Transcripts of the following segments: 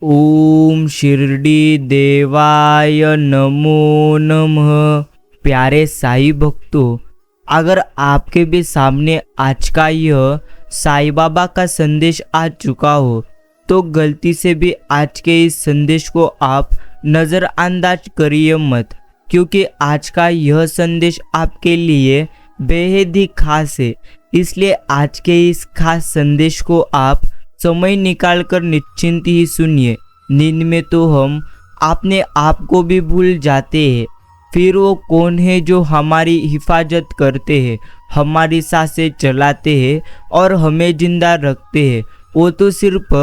ओम शिरडी देवाय नमो नमः। प्यारे साईं भक्तों, अगर आपके भी सामने आज का यह साईं बाबा का संदेश आ चुका हो तो गलती से भी आज के इस संदेश को आप नज़रअंदाज करिए मत, क्योंकि आज का यह संदेश आपके लिए बेहद ही खास है। इसलिए आज के इस खास संदेश को आप समय निकालकर निश्चिंत ही सुनिए। नींद में तो हम अपने आप को भी भूल जाते हैं। फिर वो कौन है जो हमारी हिफाजत करते हैं, हमारी सांसें चलाते हैं और हमें जिंदा रखते हैं? वो तो सिर्फ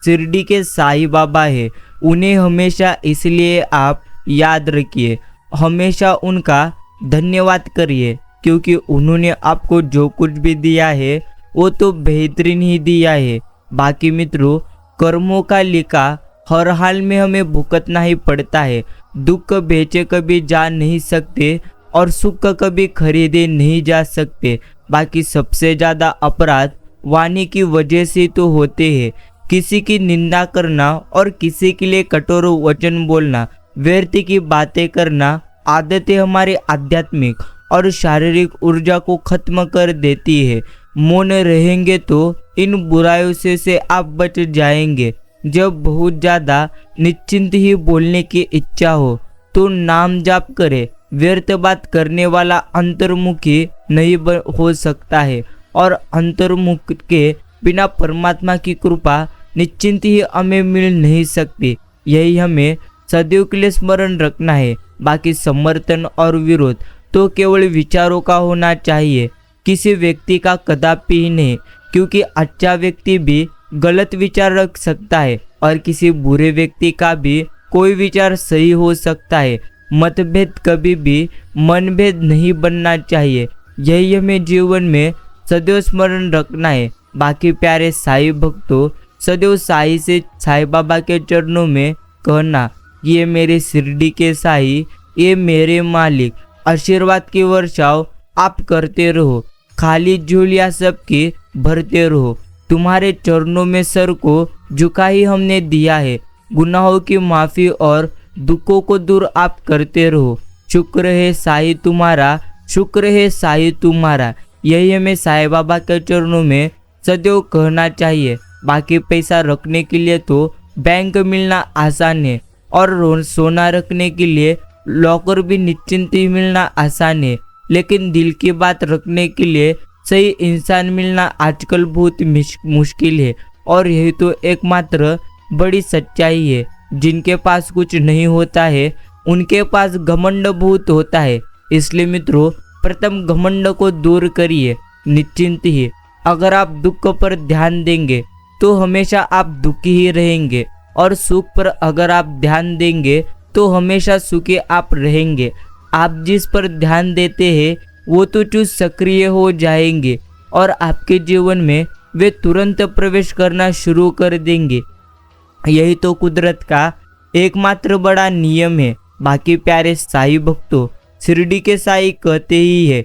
शिरडी के साईं बाबा है। उन्हें हमेशा इसलिए आप याद रखिए, हमेशा उनका धन्यवाद करिए, क्योंकि उन्होंने आपको जो कुछ भी दिया है वो तो बेहतरीन ही दिया है। बाकी मित्रों, कर्मों का लिखा हर हाल में हमें भुगतना ही पड़ता है। दुख बेचे कभी जा नहीं सकते और सुख कभी खरीदे नहीं जा सकते। बाकी सबसे ज़्यादा अपराध वाणी की वजह से तो होते हैं। किसी की निंदा करना और किसी के लिए कठोर वचन बोलना, व्यर्थ की बातें करना आदतें हमारे आध्यात्मिक और शारीरिक ऊर्जा को खत्म कर देती है। मौन रहेंगे तो इन बुराइयों से आप बच जाएंगे। जब बहुत ज़्यादा निश्चिंत ही बोलने की इच्छा हो तो नाम जाप करें। व्यर्थ बात करने वाला अंतर्मुखी नहीं हो सकता है और अंतर्मुख के बिना परमात्मा की कृपा निश्चिंत ही हमें मिल नहीं सकती। यही हमें सदैव के लिए स्मरण रखना है। बाकी समर्थन और विरोध तो केवल विचारों का होना चाहिए, किसी व्यक्ति का कदापि ही नहीं, क्योंकि अच्छा व्यक्ति भी गलत विचार रख सकता है और किसी बुरे व्यक्ति का भी कोई विचार सही हो सकता है। मतभेद कभी भी मनभेद नहीं बनना चाहिए। यही हमें जीवन में सदैव स्मरण रखना है। बाकी प्यारे साईं भक्तों, सदैव साईं से साईं बाबा के चरणों में कहना, ये मेरे शिरडी के साईं, ये मेरे मालिक, आशीर्वाद की वर्षाव आप करते रहो, खाली झोलियाँ सबकी भरते रहो। तुम्हारे चरणों में सर को झुका ही हमने दिया है। गुनाहों की माफ़ी और दुखों को दूर आप करते रहो। शुक्र है साईं तुम्हारा, शुक्र है साईं तुम्हारा। यही हमें साईं बाबा के चरणों में सदैव कहना चाहिए। बाकी पैसा रखने के लिए तो बैंक मिलना आसान है और सोना रखने के लिए लॉकर भी निश्चिंत ही मिलना आसान है, लेकिन दिल की बात रखने के लिए सही इंसान मिलना आजकल बहुत मुश्किल है। और यही तो एकमात्र बड़ी सच्चाई है। जिनके पास कुछ नहीं होता है उनके पास घमंड बहुत होता है। इसलिए मित्रों, प्रथम घमंड को दूर करिए, निश्चिंत ही। अगर आप दुख पर ध्यान देंगे तो हमेशा आप दुखी ही रहेंगे, और सुख पर अगर आप ध्यान देंगे तो हमेशा सुखी आप रहेंगे। आप जिस पर ध्यान देते हैं वो तो चूज सक्रिय हो जाएंगे और आपके जीवन में वे तुरंत प्रवेश करना शुरू कर देंगे। यही तो कुदरत का एकमात्र बड़ा नियम है। बाकी प्यारे साईं भक्तों, शिरडी के साईं कहते ही है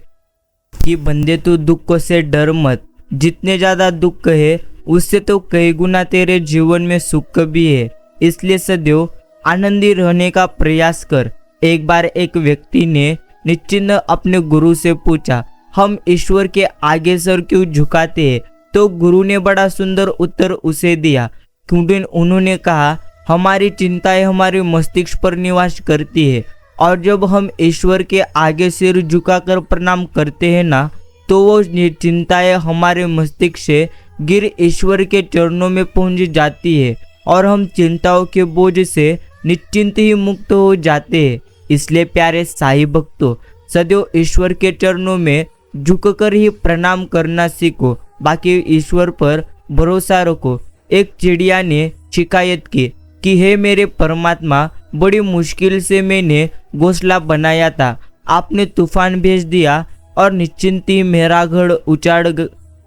कि बंदे तो दुख से डर मत, जितने ज़्यादा दुख है उससे तो कई गुना तेरे जीवन में सुख भी है। इसलिए सदैव आनंदी रहने का प्रयास कर। एक बार एक व्यक्ति ने निश्चिंत अपने गुरु से पूछा, हम ईश्वर के आगे सर क्यों झुकाते हैं? तो गुरु ने बड़ा सुंदर उत्तर उसे दिया, क्योंकि उन्होंने कहा, हमारी चिंताएं हमारे मस्तिष्क पर निवास करती है, और जब हम ईश्वर के आगे सिर झुकाकर प्रणाम करते हैं ना, तो वो चिंताएं हमारे मस्तिष्क से गिर ईश्वर के चरणों में पहुंच जाती है और हम चिंताओं के बोझ से निश्चिंत ही मुक्त हो जाते हैं। इसलिए प्यारे साईं भक्तों, सदैव ईश्वर के चरणों में झुककर ही प्रणाम करना सीखो। बाकी ईश्वर पर भरोसा रखो। एक चिड़िया ने शिकायत की कि हे मेरे परमात्मा, बड़ी मुश्किल से मैंने घोंसला बनाया था, आपने तूफान भेज दिया और निश्चिंत ही मेरा घर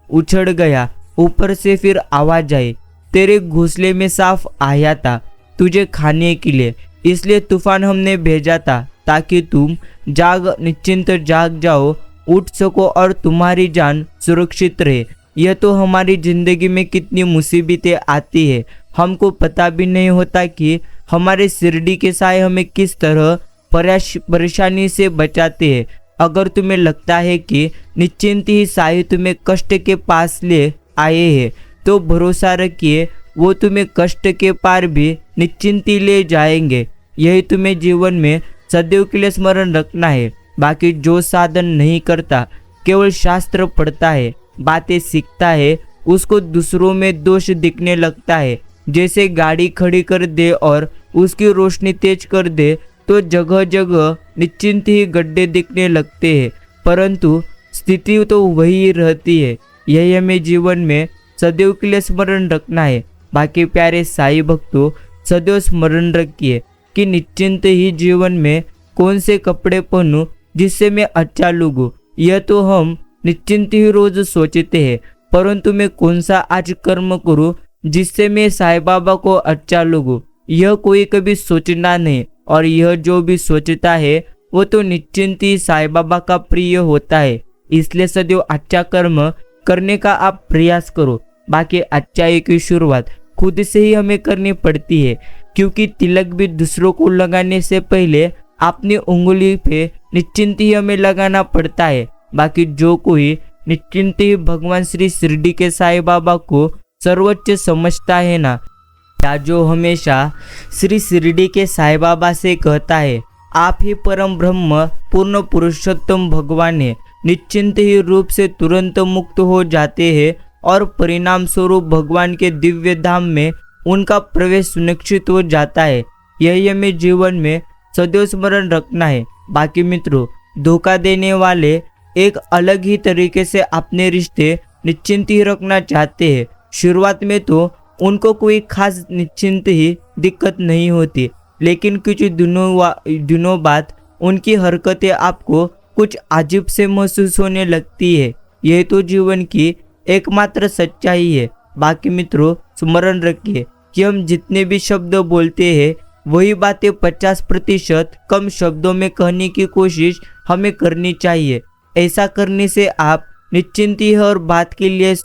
उछड़ गया। ऊपर से फिर आवाज आई, तेरे घोंसले में साफ आया था तुझे खाने के लिए, इसलिए तूफान हमने भेजा था ताकि तुम निश्चिंत जाग जाओ, उठ सको और तुम्हारी जान सुरक्षित रहे। यह तो हमारी जिंदगी में कितनी मुसीबतें आती है, हमको पता भी नहीं होता कि हमारे शिरडी के साए हमें किस तरह परेशानी से बचाते हैं। अगर तुम्हें लगता है कि निश्चिंत ही साई तुम्हें कष्ट के पास ले आए हैं, तो भरोसा रखिए वो तुम्हें कष्ट के पार भी निश्चिंत ही ले जाएंगे। यही तुम्हें जीवन में सदैव के लिए स्मरण रखना है। बाकी जो साधन नहीं करता, केवल शास्त्र पढ़ता है, बातें सीखता है, उसको दूसरों में दोष दिखने लगता है। जैसे गाड़ी खड़ी कर दे और उसकी रोशनी तेज कर दे तो जगह जगह निश्चिंत ही गड्ढे दिखने लगते हैं, परंतु स्थिति तो वही रहती है। यही हमें जीवन में सदैव के लिए स्मरण रखना है। बाकी प्यारे साई भक्तों, सदैव स्मरण रखिए कि निश्चिंत ही जीवन में कौन से कपड़े पहनूं जिससे मैं अच्छा लगूं, यह तो हम निश्चिंत ही रोज सोचते हैं, परंतु मैं कौन सा आज कर्म करूं जिससे मैं साईं बाबा को अच्छा लगूं, यह कोई कभी सोचना नहीं। और यह जो भी सोचता है वो तो निश्चिंत ही साईं बाबा का प्रिय होता है। इसलिए सदैव अच्छा कर्म करने का आप प्रयास करो। बाकी अच्छाई की शुरुआत खुद से ही हमें करनी पड़ती है, क्योंकि तिलक भी दूसरों को लगाने से पहले अपनी उंगली पे निश्चिंत ही हमें लगाना पड़ता है। बाकी जो कोई निश्चिंत ही भगवान श्री शिरडी के साईं बाबा को सर्वोच्च समझता है ना, या जो हमेशा श्री शिरडी के साईं बाबा से कहता है आप ही परम ब्रह्म पूर्ण पुरुषोत्तम भगवान है, निश्चिंत ही रूप से तुरंत मुक्त हो जाते हैं और परिणाम स्वरूप भगवान के दिव्य धाम में उनका प्रवेश सुनिश्चित हो जाता है। यही हमें जीवन में सदैव स्मरण रखना है। बाकी मित्रों, धोखा देने वाले एक अलग ही तरीके से अपने रिश्ते निश्चिंत ही रखना चाहते हैं। शुरुआत में तो उनको कोई खास निश्चिंत ही दिक्कत नहीं होती, लेकिन कुछ दिनों बाद उनकी हरकतें आपको कुछ अजीब से महसूस होने लगती है। यह तो जीवन की एकमात्र सच्चाई है। बाकी मित्रों, स्मरण रखिए कि हम जितने भी शब्द बोलते हैं वही बातें 50% कम शब्दों में कहने की कोशिश हमें करनी चाहिए। ऐसा करने से आप निश्चिंत ही हर बात के लिए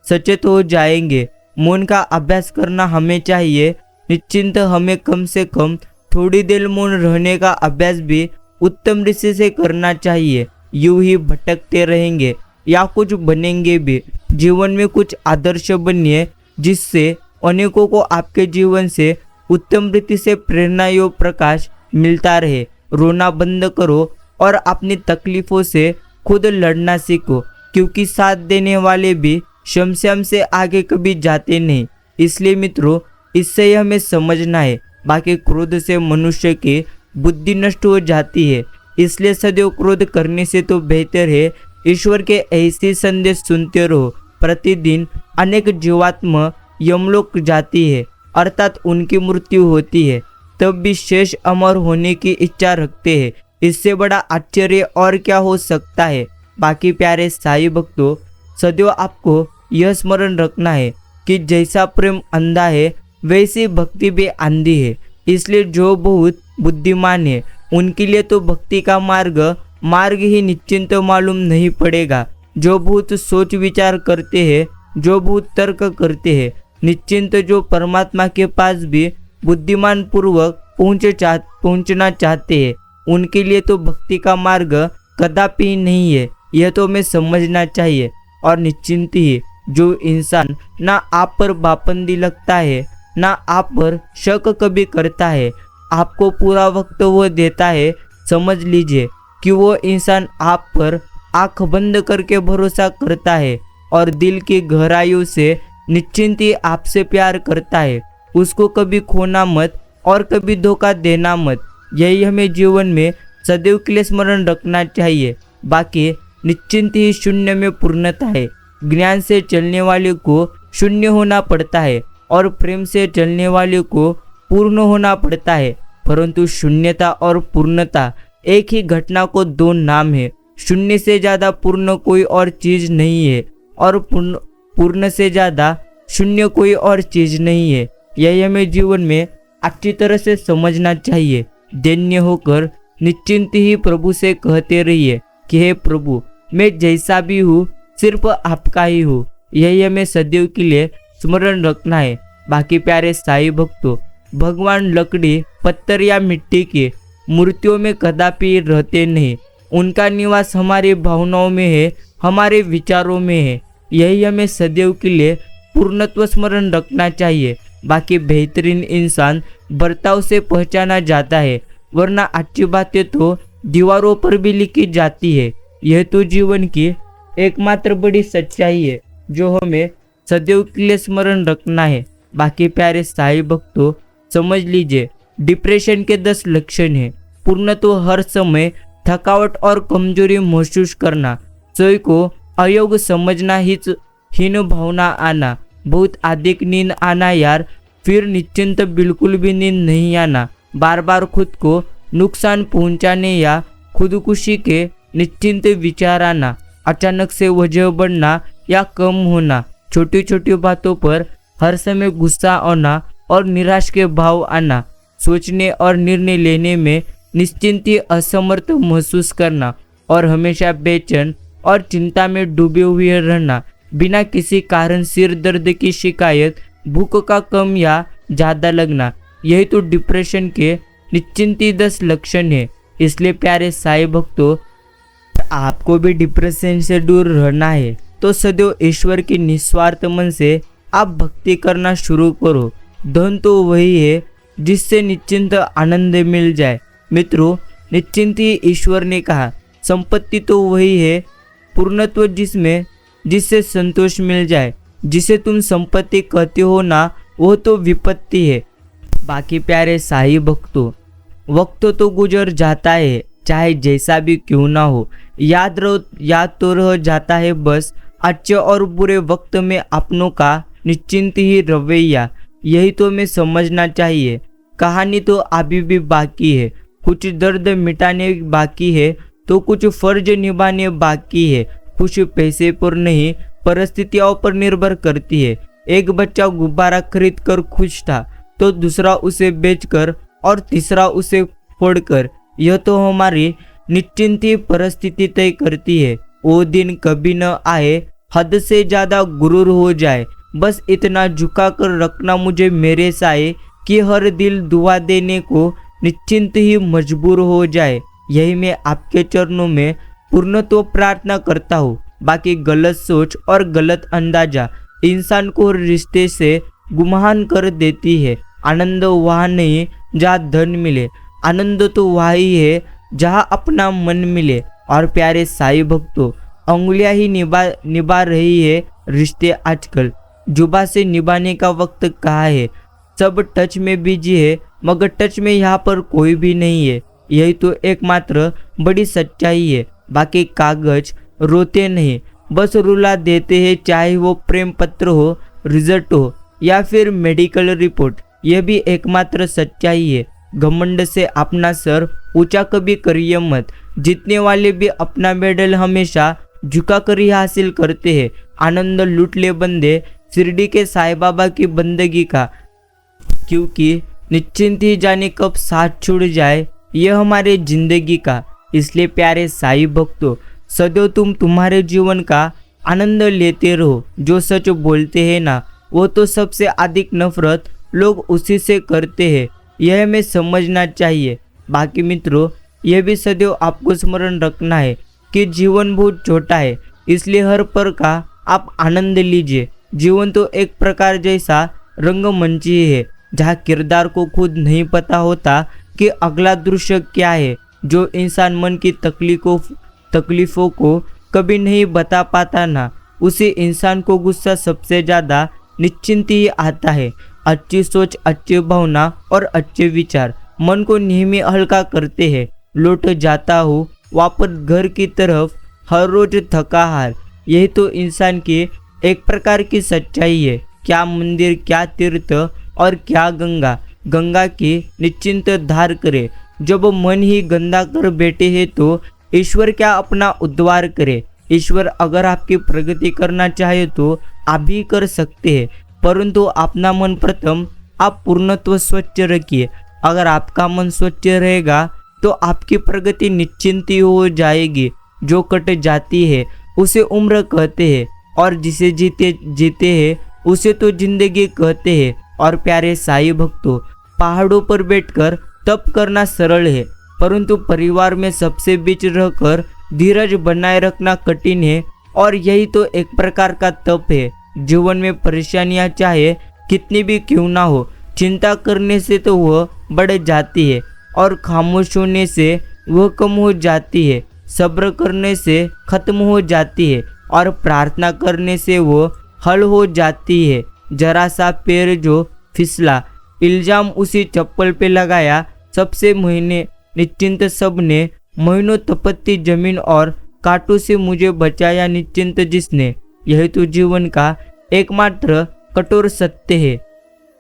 सचेत हो जाएंगे। मौन का अभ्यास करना हमें चाहिए। निश्चिंत हमें कम से कम थोड़ी देर मौन रहने का अभ्यास भी उत्तम रीति से करना चाहिए। यूं ही भटकते रहेंगे या कुछ बनेंगे भी। जीवन में कुछ आदर्श बनिए जिससे अनेकों को आपके जीवन से उत्तम रीति से प्रेरणा व प्रकाश मिलता रहे। रोना बंद करो और अपनी तकलीफों से खुद लड़ना सीखो, क्योंकि साथ देने वाले भी शमशान से आगे कभी जाते नहीं। इसलिए मित्रों, इससे हमें समझना है। बाकी क्रोध से मनुष्य की बुद्धि नष्ट हो जाती है, इसलिए सदैव क्रोध करने से तो बेहतर है ईश्वर के ऐसे संदेश सुनते रहो। प्रतिदिन अनेक जीवात्मा यमलोक जाती है, अर्थात उनकी मृत्यु होती है, तब भी शेष अमर होने की इच्छा रखते हैं। इससे बड़ा आश्चर्य और क्या हो सकता है। बाकी प्यारे साईं भक्तों, सदैव आपको यह स्मरण रखना है कि जैसा प्रेम अंधा है वैसी भक्ति भी अंधी है। इसलिए जो बहुत बुद्धिमान है उनके लिए तो भक्ति का मार्ग ही निश्चिंत मालूम नहीं पड़ेगा। जो बहुत सोच विचार करते हैं, जो बहुत तर्क करते हैं, निश्चिंत जो परमात्मा के पास भी बुद्धिमान पूर्वक पहुंचना चाहते हैं, उनके लिए तो भक्ति का मार्ग कदापि नहीं है। यह तो हमें समझना चाहिए। और निश्चिंत ही जो इंसान ना आप पर पाबंदी लगता है, ना आप पर शक कभी करता है, आपको पूरा वक्त वो देता है, समझ लीजिए कि वो इंसान आप पर आंख बंद करके भरोसा करता है और दिल की गहराइयों से निश्चिंत ही आपसे प्यार करता है। उसको कभी खोना मत और कभी धोखा देना मत। यही हमें जीवन में सदैव के लिए स्मरण रखना चाहिए। बाकी निश्चिंत ही शून्य में पूर्णता है। ज्ञान से चलने वाले को शून्य होना पड़ता है और प्रेम से चलने वाले को पूर्ण होना पड़ता है, परंतु शून्यता और पूर्णता एक ही घटना को दो नाम है। शून्य से ज़्यादा पूर्ण कोई और चीज़ नहीं है और पूर्ण से ज़्यादा शून्य कोई और चीज़ नहीं है। यही हमें जीवन में अच्छी तरह से समझना चाहिए। दैन्य होकर निश्चिंत ही प्रभु से कहते रहिए कि हे प्रभु, मैं जैसा भी हूँ सिर्फ आपका ही हूँ। यही हमें सदैव के लिए स्मरण रखना है। बाकी प्यारे साईं भक्तों, भगवान लकड़ी, पत्थर या मिट्टी की मूर्तियों में कदापि रहते नहीं। उनका निवास हमारी भावनाओं में है, हमारे विचारों में है। यही हमें सदैव के लिए पूर्णत्व स्मरण रखना चाहिए। बाकी बेहतरीन इंसान बर्ताव से पहचाना जाता है, वरना अच्छी बातें तो दीवारों पर भी लिखी जाती है। यह तो जीवन की एकमात्र बड़ी सच्चाई है जो हमें सदैव के लिए स्मरण रखना है। बाकी प्यारे साईं भक्तों, समझ लीजिए, डिप्रेशन के 10 लक्षण हैं। पूर्णत्व हर समय थकावट और कमजोरी महसूस करना, स्वयं को अयोग्य समझना, हीन भावना आना, बहुत अधिक नींद आना यार, फिर निश्चिंत बिल्कुल भी नींद नहीं आना, बार बार खुद को नुकसान पहुंचाने या खुदकुशी के निश्चिंत विचार आना, अचानक से वजह बढ़ना या कम होना, छोटी छोटी बातों पर हर समय गुस्सा आना और निराश के भाव आना, सोचने और निर्णय लेने में निश्चिंती असमर्थ महसूस करना और हमेशा बेचैन और चिंता में डूबे हुए रहना, बिना किसी कारण सिर दर्द की शिकायत, भूख का कम या ज़्यादा लगना, यही तो डिप्रेशन के निश्चिंती 10 लक्षण है। इसलिए प्यारे साईं भक्तों, आपको भी डिप्रेशन से दूर रहना है तो सदैव ईश्वर की निस्वार्थ मन से आप भक्ति करना शुरू करो। धन तो वही है जिससे निश्चिंत आनंद मिल जाए। मित्रों, निश्चिंती ईश्वर ने कहा, संपत्ति तो वही है पूर्णत्व जिससे संतोष मिल जाए। जिसे तुम संपत्ति कहते हो ना, वो तो विपत्ति है। बाकी प्यारे साईं भक्तों, वक्त तो गुजर जाता है, चाहे जैसा भी क्यों ना हो। याद तो रह जाता है बस अच्छे और बुरे वक्त में अपनों का निश्चिंत ही रवैया। यही तो हमें समझना चाहिए। कहानी तो अभी भी बाकी है, कुछ दर्द मिटाने बाकी है तो कुछ फर्ज निभाने बाकी है। खुश पैसे पर नहीं, परिस्थितियों पर निर्भर करती है। एक बच्चा गुब्बारा खरीद कर खुश था तो दूसरा उसे बेचकर और तीसरा उसे फोड़कर। यह तो हमारी निश्चिंती परिस्थिति तय करती है। वो दिन कभी न आए हद से ज्यादा गुरूर हो जाए, बस इतना झुका कर रखना मुझे मेरे साए कि हर दिल दुआ देने को निश्चिंत ही मजबूर हो जाए। यही मैं आपके चरणों में पूर्णत्व प्रार्थना करता हूँ। बाकी गलत सोच और गलत अंदाजा इंसान को रिश्ते से गुमहान कर देती है। आनंद वहाँ नहीं जहाँ धन मिले, आनंद तो वहाँ ही है जहाँ अपना मन मिले। और प्यारे साईं भक्तों, अंगुलियाँ ही निभा रही है रिश्ते आजकल, जुबा से निभाने का वक्त कहाँ है। सब टच में बिजी है मगर टच में यहाँ पर कोई भी नहीं है। यही तो एकमात्र बड़ी सच्चाई है। बाकी कागज रोते नहीं, बस रुला देते हैं, चाहे वो प्रेम पत्र हो, रिजल्ट हो या फिर मेडिकल रिपोर्ट। यह भी एकमात्र सच्चाई है। घमंड से अपना सर ऊंचा कभी करिए मत। जीतने वाले भी अपना मेडल हमेशा झुका कर ही हासिल करते हैं। आनंद लूट ले बंदे शिरडी के साईं बाबा की बंदगी का, क्योंकि निश्चिंत ही जाने कब साथ छूट जाए यह हमारे जिंदगी का। इसलिए प्यारे साईं भक्तों, सदैव तुम्हारे जीवन का आनंद लेते रहो। जो सच बोलते हैं ना, वो तो सबसे अधिक नफरत लोग उसी से करते हैं। यह हमें समझना चाहिए। बाकी मित्रों, यह भी सदैव आपको स्मरण रखना है कि जीवन बहुत छोटा है, इसलिए हर पल का आप आनंद लीजिए। जीवन तो एक प्रकार जैसा रंगमंच ही है जहाँ किरदार को खुद नहीं पता होता कि अगला दृश्य क्या है। जो इंसान मन की तकलीफों को कभी नहीं बता पाता ना, उसी इंसान को गुस्सा सबसे ज़्यादा निश्चिंत ही आता है। अच्छी सोच, अच्छी भावना और अच्छे विचार मन को नेहमी हल्का करते हैं। लौट जाता हूँ वापस घर की तरफ, हर रोज थका हार। यही तो इंसान की एक प्रकार की सच्चाई है। क्या मंदिर, क्या तीर्थ और क्या गंगा। गंगा की निश्चिंत धार करे। जब मन ही गंदा कर बैठे हैं तो ईश्वर क्या अपना उद्धार करे। ईश्वर अगर आपकी प्रगति करना चाहे तो आप भी कर सकते हैं, परंतु अपना मन प्रथम आप पूर्णत्व स्वच्छ रखिए। अगर आपका मन स्वच्छ रहेगा तो आपकी प्रगति निश्चिंत ही हो जाएगी। जो कट जाती है उसे उम्र कहते हैं और जिसे जीते हैं उसे तो जिंदगी कहते हैं। और प्यारे साईं भक्तों, पहाड़ों पर बैठकर तप करना सरल है, परंतु परिवार में सबसे बीच रहकर धीरज बनाए रखना कठिन है। और यही तो एक प्रकार का तप है। जीवन में परेशानियां चाहे कितनी भी क्यों ना हो, चिंता करने से तो वह बढ़ जाती है और खामोश होने से वह कम हो जाती है। सब्र करने से खत्म हो जाती है और प्रार्थना करने से वो हल हो जाती है। जरा सा पैर जो फिसला, इल्जाम उसी चप्पल पे लगाया, सबसे महीने निश्चिंत सबने, महीनों तपती जमीन और कांटों से मुझे बचाया निश्चिंत जिसने। यही तो जीवन का एकमात्र कठोर सत्य है।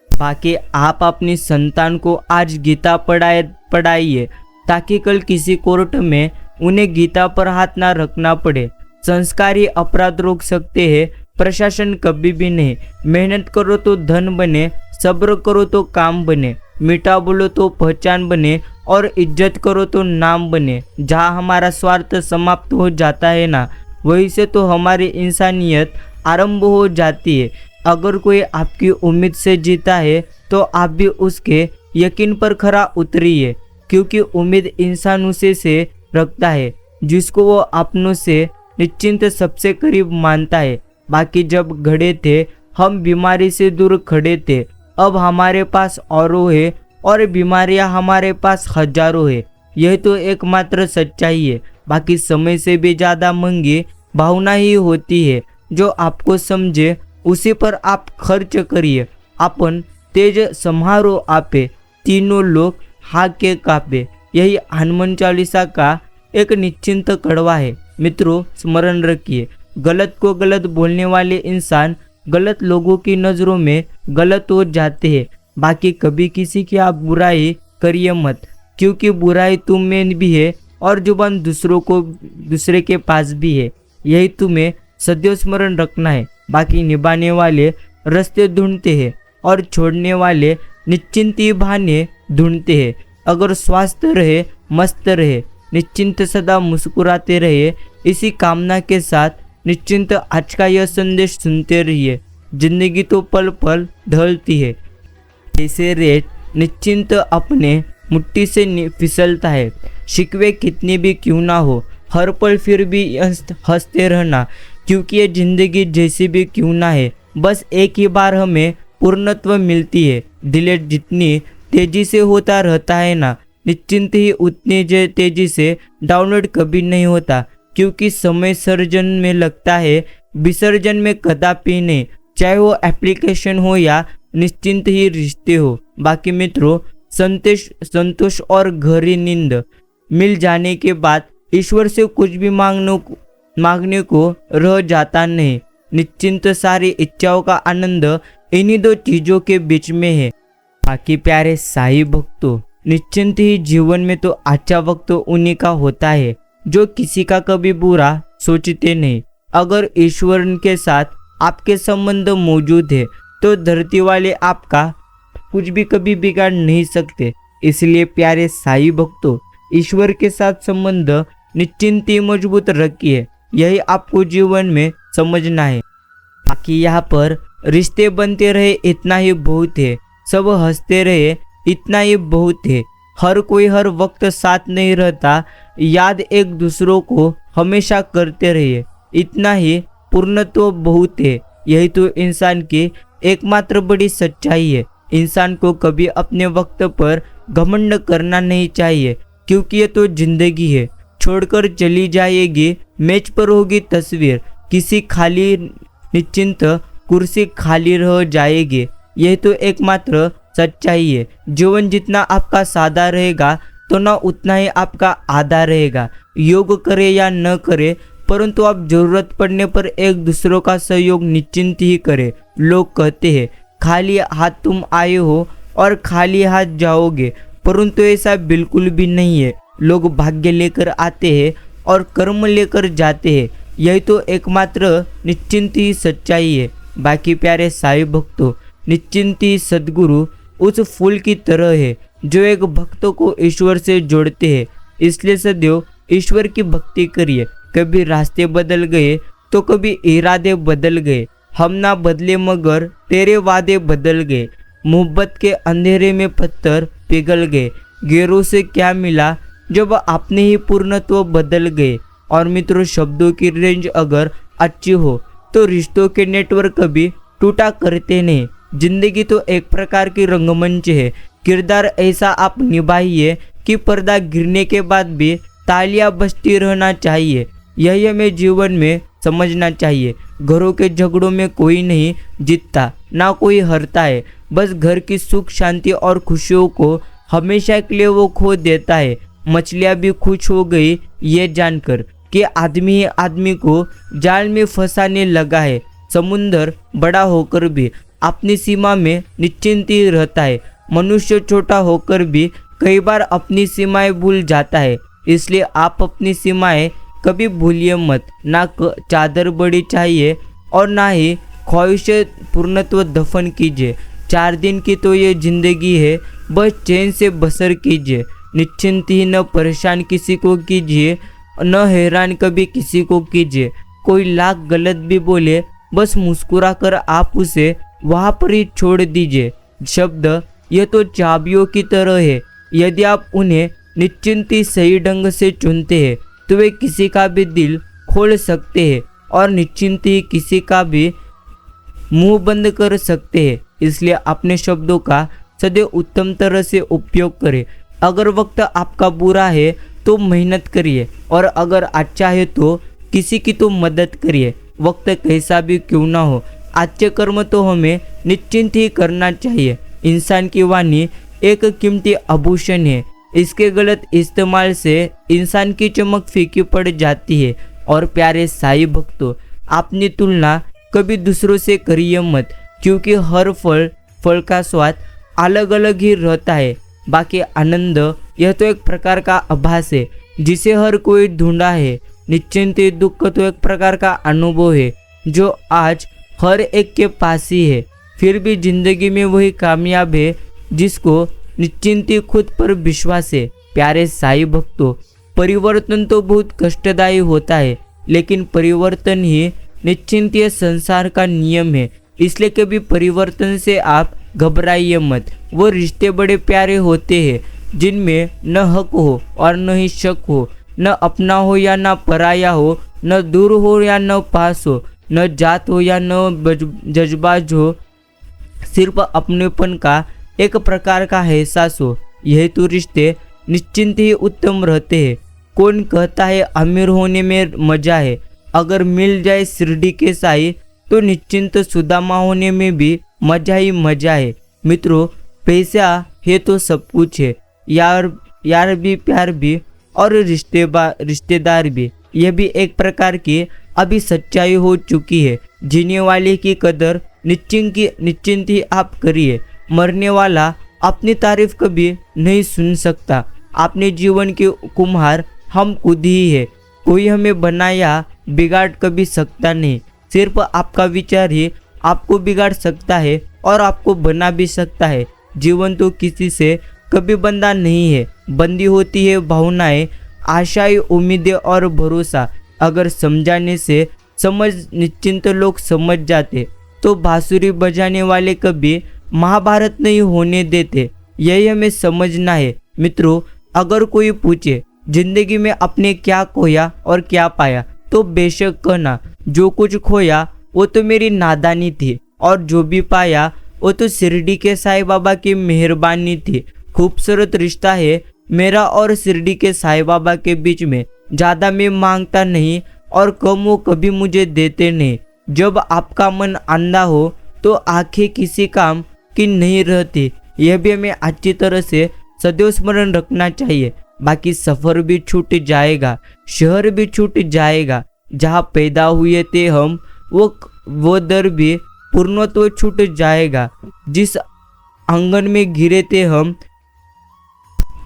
बाकी आप अपनी संतान को आज गीता पढ़ाइए ताकि कल किसी कोर्ट में उन्हें गीता पर हाथ ना रखना पड़े। संस्कारी अपराध रोक सकते हैं, प्रशासन कभी भी नहीं। मेहनत करो तो धन बने, सब्र करो तो काम बने, मीठा बोलो तो पहचान बने और इज्जत करो तो नाम बने। जहाँ हमारा स्वार्थ समाप्त हो जाता है ना, वहीं से तो हमारी इंसानियत आरंभ हो जाती है। अगर कोई आपकी उम्मीद से जीता है तो आप भी उसके यकीन पर खरा उतरिए, क्योंकि उम्मीद इंसान उसे से रखता है जिसको वो अपनों से निश्चिंत सबसे करीब मानता है। बाकी जब घड़े थे हम बीमारी से दूर खड़े थे, अब हमारे पास औरों है और बीमारियां हमारे पास हजारों है। यह तो एकमात्र सच्चाई है। बाकी समय से भी ज़्यादा महंगी भावना ही होती है। जो आपको समझे उसी पर आप खर्च करिए। अपन तेज सम्हारो आपे, तीनों लोग हाके कापे। यही हनुमान चालीसा का एक निश्चिंत कड़वा है। मित्रों, स्मरण रखिए, गलत को गलत बोलने वाले इंसान गलत लोगों की नज़रों में गलत हो जाते हैं। बाकी कभी किसी की आप बुराई करिए मत, क्योंकि बुराई तुम में भी है और जुबान दूसरे के पास भी है। यही तुम्हें सदैव स्मरण रखना है। बाकी निभाने वाले रास्ते ढूंढते हैं और छोड़ने वाले निश्चिंत ही बहाने ढूंढते हैं। अगर स्वास्थ्य रहे, मस्त रहे, निश्चिंत सदा मुस्कुराते रहे, इसी कामना के साथ निश्चिंत आज का यह संदेश सुनते रहिए। जिंदगी तो पल पल ढलती है, ऐसे रेत निश्चिंत अपने मुट्ठी से फिसलता है। शिकवे कितने भी क्यों ना हो, हर पल फिर भी हंसते रहना, क्योंकि ये जिंदगी जैसी भी क्यों ना है, बस एक ही बार हमें पूर्णत्व मिलती है। डिलीट जितनी तेजी से होता रहता है ना, निश्चिंत ही उतनी तेजी से डाउनलोड कभी नहीं होता, क्योंकि समय सर्जन में लगता है, विसर्जन में कदापि नहीं। चाहे वो एप्लीकेशन हो या निश्चिंत ही रिश्ते हो। बाकी मित्रों, संतोष और गहरी नींद मिल जाने के बाद ईश्वर से कुछ भी मांगने को रह जाता नहीं। निश्चिंत सारी इच्छाओं का आनंद इन्हीं दो चीजों के बीच में है। बाकी प्यारे साईं भक्तों, निश्चिंत ही जीवन में तो अच्छा वक्त उन्हीं का होता है जो किसी का कभी बुरा सोचते नहीं। अगर ईश्वर के साथ आपके संबंध मौजूद है तो धरती वाले आपका कुछ भी कभी बिगाड़ नहीं सकते। इसलिए प्यारे साईं भक्तों, ईश्वर के साथ संबंध निश्चिंत ही मजबूत रखिए। यही आपको जीवन में समझना है। बाकी यहाँ पर रिश्ते बनते रहे इतना ही बहुत है, सब हंसते रहे इतना ही बहुत है। हर कोई हर वक्त साथ नहीं रहता, याद एक दूसरों को हमेशा करते रहिए, इतना ही पूर्णत्व बहुत है। यही तो इंसान की एकमात्र बड़ी सच्चाई है। इंसान को कभी अपने वक्त पर घमंड करना नहीं चाहिए, क्योंकि ये तो जिंदगी है, छोड़कर चली जाएगी। मेज पर होगी तस्वीर, किसी खाली निश्चिंत कुर्सी खाली रह जाएगी। यह तो एकमात्र सच्चाई है। जीवन जितना आपका सादा रहेगा तो ना उतना ही आपका आधा रहेगा। योग करे या न करे, परंतु आप जरूरत पड़ने पर एक दूसरों का सहयोग निश्चिंत ही करें। लोग कहते हैं खाली हाथ तुम आए हो और खाली हाथ जाओगे, परंतु ऐसा बिल्कुल भी नहीं है। लोग भाग्य लेकर आते हैं और कर्म लेकर जाते हैं। यही तो एकमात्र निश्चिंत ही सच्चाई है। बाकी प्यारे साईं भक्तों, निश्चिंत ही सद्गुरु उस फूल की तरह है जो एक भक्त को ईश्वर से जोड़ते हैं। इसलिए सदैव ईश्वर की भक्ति करिए। कभी रास्ते बदल गए तो कभी इरादे बदल गए, हम ना बदले मगर तेरे वादे बदल गए, मोहब्बत के अंधेरे में पत्थर पिघल गए, गैरों से क्या मिला जब आपने ही पूर्णत्व बदल गए। और मित्रों, शब्दों की रेंज अगर अच्छी हो तो रिश्तों के नेटवर्क कभी टूटा करते नहीं। जिंदगी तो एक प्रकार की रंगमंच है, किरदार ऐसा आप निभाइए कि पर्दा गिरने के बाद भी तालियां बजती रहना चाहिए। यही हमें जीवन में समझना चाहिए। घरों के झगड़ों में कोई नहीं जीतता, ना कोई हारता है, बस घर की सुख शांति और खुशियों को हमेशा के लिए वो खो देता है। मछलियाँ भी खुश हो गई ये जानकर कि आदमी ही आदमी को जाल में फंसाने लगा है। समुंदर बड़ा होकर भी अपनी सीमा में निश्चिंत ही रहता है। मनुष्य छोटा होकर भी कई बार अपनी सीमाएं भूल जाता है। इसलिए आप अपनी सीमाएं कभी भूलिए मत। ना चादर बड़ी चाहिए और ना ही ख्वाहिश पूर्णत्व दफन कीजिए। 4 दिन की तो ये जिंदगी है, बस चैन से बसर कीजिए। निश्चिंत ही न परेशान किसी को कीजिए, न हैरान कभी किसी को कीजिए। कोई लाख गलत भी बोले, बस मुस्कुरा कर आप उसे वहाँ पर ही छोड़ दीजिए। शब्द ये तो चाबियों की तरह है, यदि आप उन्हें निश्चिंत ही सही ढंग से चुनते हैं तो वे किसी का भी दिल खोल सकते हैं और निश्चिंत ही किसी का भी मुंह बंद कर सकते हैं। इसलिए अपने शब्दों का सदैव उत्तम तरह से उपयोग करें। अगर वक्त आपका बुरा है तो मेहनत करिए, और अगर अच्छा है तो किसी की तो मदद करिए। वक्त कैसा भी क्यों ना हो, अच्छे कर्म तो हमें निश्चिंत ही करना चाहिए। इंसान की वाणी एक कीमती आभूषण है, इसके गलत इस्तेमाल से इंसान की चमक फीकी पड़ जाती है। और प्यारे साईं भक्तों, अपनी तुलना कभी दूसरों से करिए मत, क्योंकि हर फल का स्वाद अलग अलग ही रहता है। बाकी आनंद यह तो एक प्रकार का आभास है जिसे हर कोई ढूंढा है। निश्चिंत दुख तो एक प्रकार का अनुभव है जो आज हर एक के पास ही है। फिर भी जिंदगी में वही कामयाब है जिसको निश्चिंत खुद पर विश्वास है। प्यारे साईं भक्तों, परिवर्तन तो बहुत कष्टदायी होता है, लेकिन परिवर्तन ही निश्चिंत संसार का नियम है। इसलिए कभी परिवर्तन से आप घबराइए मत। वो रिश्ते बड़े प्यारे होते हैं जिनमें न हक हो और न ही शक हो, न अपना हो या न पराया हो, न दूर हो या न पास हो, न जात हो या न जज्बाज हो, सिर्फ अपनेपन का एक प्रकार का एहसास हो। यह तो रिश्ते निश्चिंत ही उत्तम रहते हैं। कौन कहता है अमीर होने में मजा है, अगर मिल जाए शिरडी के साईं तो निश्चिंत सुदामा होने में भी मजा ही मजा है। मित्रों, पैसा है तो सब कुछ है, यार भी, प्यार भी और रिश्तेदार भी। यह भी एक प्रकार की अभी सच्चाई हो चुकी है। जीने वाले की कदर निश्चिंत ही आप करिए। मरने वाला अपनी तारीफ कभी नहीं सुन सकता। अपने जीवन के कुम्हार हम खुद ही है। कोई हमें बनाया बिगाड़ कभी सकता नहीं। सिर्फ आपका विचार ही आपको बिगाड़ सकता है और आपको बना भी सकता है। जीवन तो किसी से कभी बंधा नहीं है, बंदी होती है भावनाएं, आशाएं, उम्मीदें और भरोसा। अगर समझाने से समझ निश्चिंत लोग समझ जाते तो बांसुरी बजाने वाले कभी महाभारत नहीं होने देते। यही हमें समझना है। मित्रों, अगर कोई पूछे जिंदगी में आपने क्या खोया और क्या पाया, तो बेशक कहना, जो कुछ खोया वो तो मेरी नादानी थी, और जो भी पाया वो तो शिरडी के साईं बाबा की मेहरबानी थी। खूबसूरत रिश्ता है मेरा और शिरडी के साईं बाबा के बीच में। ज़्यादा मैं मांगता नहीं और कम वो कभी मुझे देते नहीं। जब आपका मन अंधा हो तो आंखें किसी काम की नहीं रहती। यह भी हमें अच्छी तरह से सदैव स्मरण रखना चाहिए। बाकी सफ़र भी छूट जाएगा, शहर भी छूट जाएगा, जहाँ पैदा हुए थे हम वो दर भी पूर्णत्व छूट जाएगा। जिस आंगन में गिरे थे हम,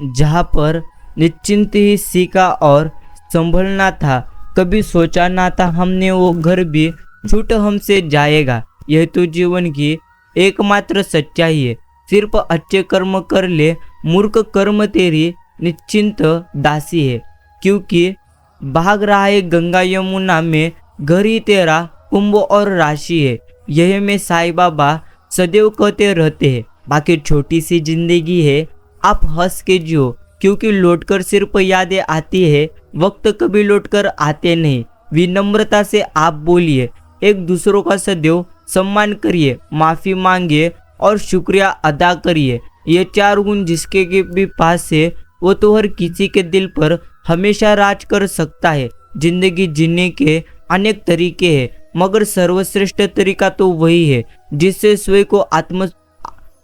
जहाँ पर निश्चिंत ही सीखा और संभलना था, कभी सोचा ना था हमने, वो घर भी छूट हमसे जाएगा। यह तो जीवन की एकमात्र सच्चाई है। सिर्फ अच्छे कर्म कर ले, मूर्ख कर्म तेरी निश्चिंत दासी है। क्योंकि भाग रहा है गंगा यमुना में, घर ही तेरा कुंभ और राशि है। यही में साईं बाबा सदैव कहते रहते हैं। बाकी छोटी सी जिंदगी है, आप हंस के जियो, क्योंकि लौटकर सिर्फ यादें आती है, वक्त कभी लौटकर आते नहीं। विनम्रता से आप बोलिए, एक दूसरों का सदैव सम्मान करिए, माफ़ी मांगिए और शुक्रिया अदा करिए। ये 4 गुण जिसके के भी पास है वो तो हर किसी के दिल पर हमेशा राज कर सकता है। जिंदगी जीने के अनेक तरीके हैं, मगर सर्वश्रेष्ठ तरीका तो वही है जिससे स्वयं को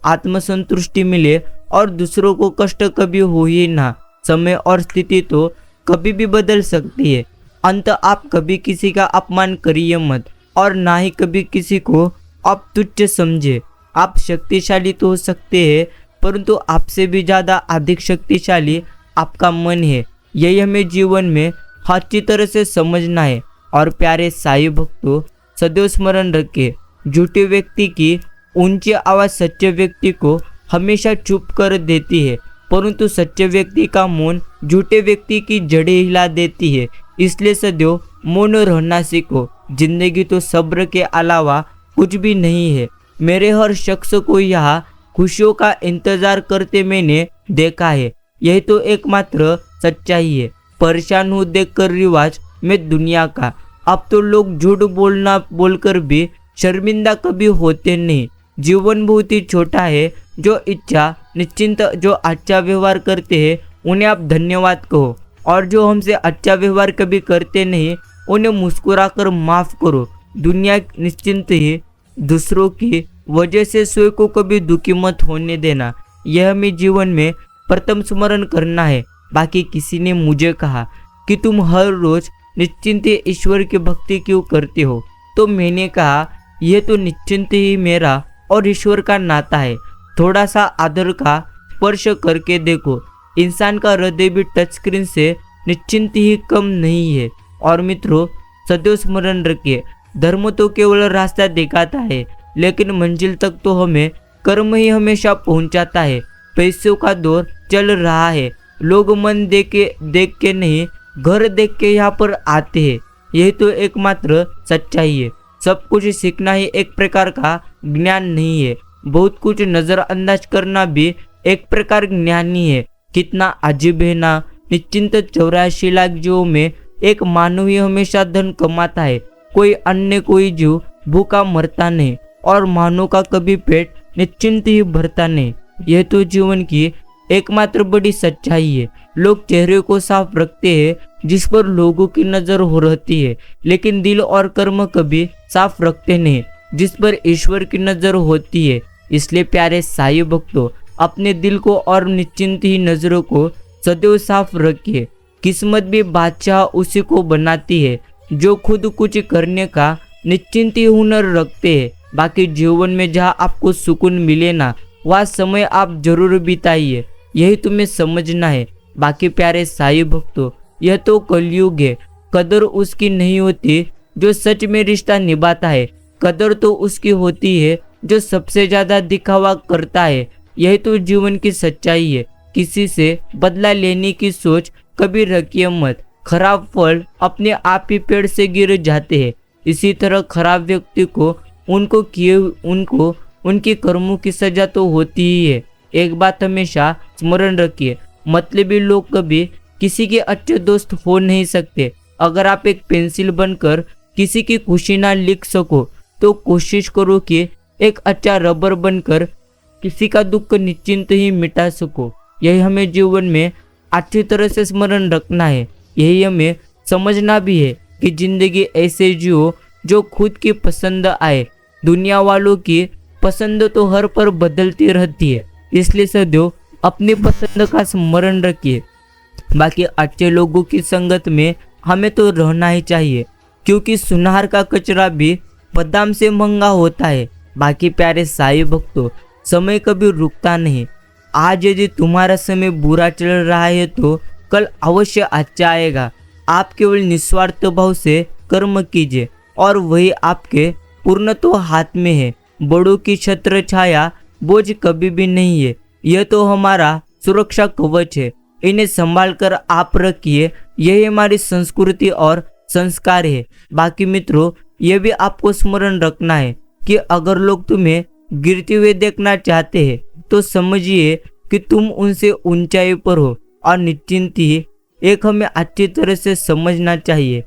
आत्मसंतुष्टि मिले और दूसरों को कष्ट कभी हो ही ना। समय और स्थिति तो कभी भी बदल सकती है। अंत आप कभी किसी का अपमान करिए मत और ना ही कभी किसी को आप तुच्छ समझे। आप शक्तिशाली तो हो सकते हैं, परंतु आपसे भी ज़्यादा अधिक शक्तिशाली आपका मन है। यही हमें जीवन में अच्छी तरह से समझना है। और प्यारे साईं भक्तों, सदैव स्मरण रखें, झूठे व्यक्ति की ऊंची आवाज़ सच्चे व्यक्ति को हमेशा चुप कर देती है, परंतु सच्चे व्यक्ति का मौन झूठे व्यक्ति की जड़ें हिला देती है। इसलिए सदैव मौन रहना सीखो। जिंदगी तो सब्र के अलावा कुछ भी नहीं है। मेरे हर शख्स को यहाँ खुशियों का इंतजार करते मैंने देखा है। यही तो एकमात्र सच्चाई है। परेशान हूँ देखकर रिवाज में दुनिया का। अब तो लोग झूठ बोलकर भी शर्मिंदा कभी होते नहीं। जीवन बहुत ही छोटा है। जो इच्छा निश्चिंत जो अच्छा व्यवहार करते हैं उन्हें आप धन्यवाद कहो, और जो हमसे अच्छा व्यवहार कभी करते नहीं उन्हें मुस्कुराकर माफ़ करो। दुनिया निश्चिंत ही, दूसरों की वजह से स्वयं को कभी दुखी मत होने देना। यह हमें जीवन में प्रथम स्मरण करना है। बाकी किसी ने मुझे कहा कि तुम हर रोज निश्चिंत ईश्वर की भक्ति क्यों करते हो, तो मैंने कहा यह तो निश्चिंत ही मेरा और ईश्वर का नाता है। थोड़ा सा आदर का स्पर्श करके देखो। इंसान का हृदय भी टच स्क्रीन से निश्चिंत ही कम नहीं है। और मित्रों, सदैव स्मरण रखिए, धर्म तो केवल रास्ता दिखाता है, लेकिन मंजिल तक तो हमें कर्म ही हमेशा पहुंचाता है। पैसों का दौर चल रहा है। लोग मन देख के नहीं, घर देख के यहाँ पर आते हैं। यही तो एकमात्र सच्चाई है। सब कुछ सीखना ही एक प्रकार का ज्ञान नहीं है। बहुत कुछ नज़रअंदाज करना भी एक प्रकार ज्ञान ही है। कितना अजीब है ना। निश्चिंत 84 लाख जीवों में एक मानव ही हमेशा धन कमाता है। कोई अन्य कोई जीव भूखा मरता नहीं, और मानव का कभी पेट निश्चिंत ही भरता नहीं। यह तो जीवन की एकमात्र बड़ी सच्चाई है। लोग चेहरे को साफ रखते हैं जिस पर लोगों की नजर हो रहती है, लेकिन दिल और कर्म कभी साफ रखते नहीं जिस पर ईश्वर की नजर होती है। इसलिए प्यारे साईं भक्तों, अपने दिल को और निश्चिंत ही नजरों को सदैव साफ रखिए। किस्मत भी बादशाह उसी को बनाती है जो खुद कुछ करने का निश्चिंत ही हुनर रखते हैं। बाकी जीवन में जहाँ आपको सुकून मिले ना, वह समय आप जरूर बिताइए। यही तुम्हें समझना है। बाकी प्यारे साईं भक्तों, यह तो कलयुग है। कदर उसकी नहीं होती जो सच में रिश्ता निभाता है। कदर तो उसकी होती है जो सबसे ज्यादा दिखावा करता है। यही तो जीवन की सच्चाई है। किसी से बदला लेने की सोच कभी रखिए मत। खराब फल अपने आप ही पेड़ से गिर जाते हैं। इसी तरह खराब व्यक्ति को उनको उनके कर्मों की सजा तो होती ही है। एक बात हमेशा स्मरण रखिए, मतलबी लोग कभी किसी के अच्छे दोस्त हो नहीं सकते। अगर आप एक पेंसिल बनकर किसी की खुशी ना लिख सको, तो कोशिश करो कि एक अच्छा रबर बनकर किसी का दुख निश्चिंत ही मिटा सको। यही हमें जीवन में अच्छी तरह से स्मरण रखना है। यही हमें समझना भी है कि जिंदगी ऐसे जियो जो खुद की पसंद आए। दुनिया वालों की पसंद तो हर पर बदलती रहती है, इसलिए सदैव अपनी पसंद का स्मरण रखिए। बाकी अच्छे लोगों की संगत में हमें तो रहना ही चाहिए, क्योंकि सुनार का कचरा भी बादाम से महंगा होता है। बाकी प्यारे साईं भक्तों, समय कभी रुकता नहीं। आज यदि तुम्हारा समय बुरा चल रहा है तो कल अवश्य अच्छा आएगा। आप केवल निस्वार्थ भाव से कर्म कीजिए और वही आपके पूर्ण तो हाथ में है। बड़ों की छत्र छाया बोझ कभी भी नहीं है। यह तो हमारा सुरक्षा कवच है। इन्हें संभाल कर आप रखिए। यही हमारी संस्कृति और संस्कार है। बाकी मित्रों, यह भी आपको स्मरण रखना है, कि अगर लोग तुम्हें गिरते हुए देखना चाहते हैं तो समझिए कि तुम उनसे ऊंचाई पर हो। और निश्चिंत ही एक हमें अच्छी तरह से समझना चाहिए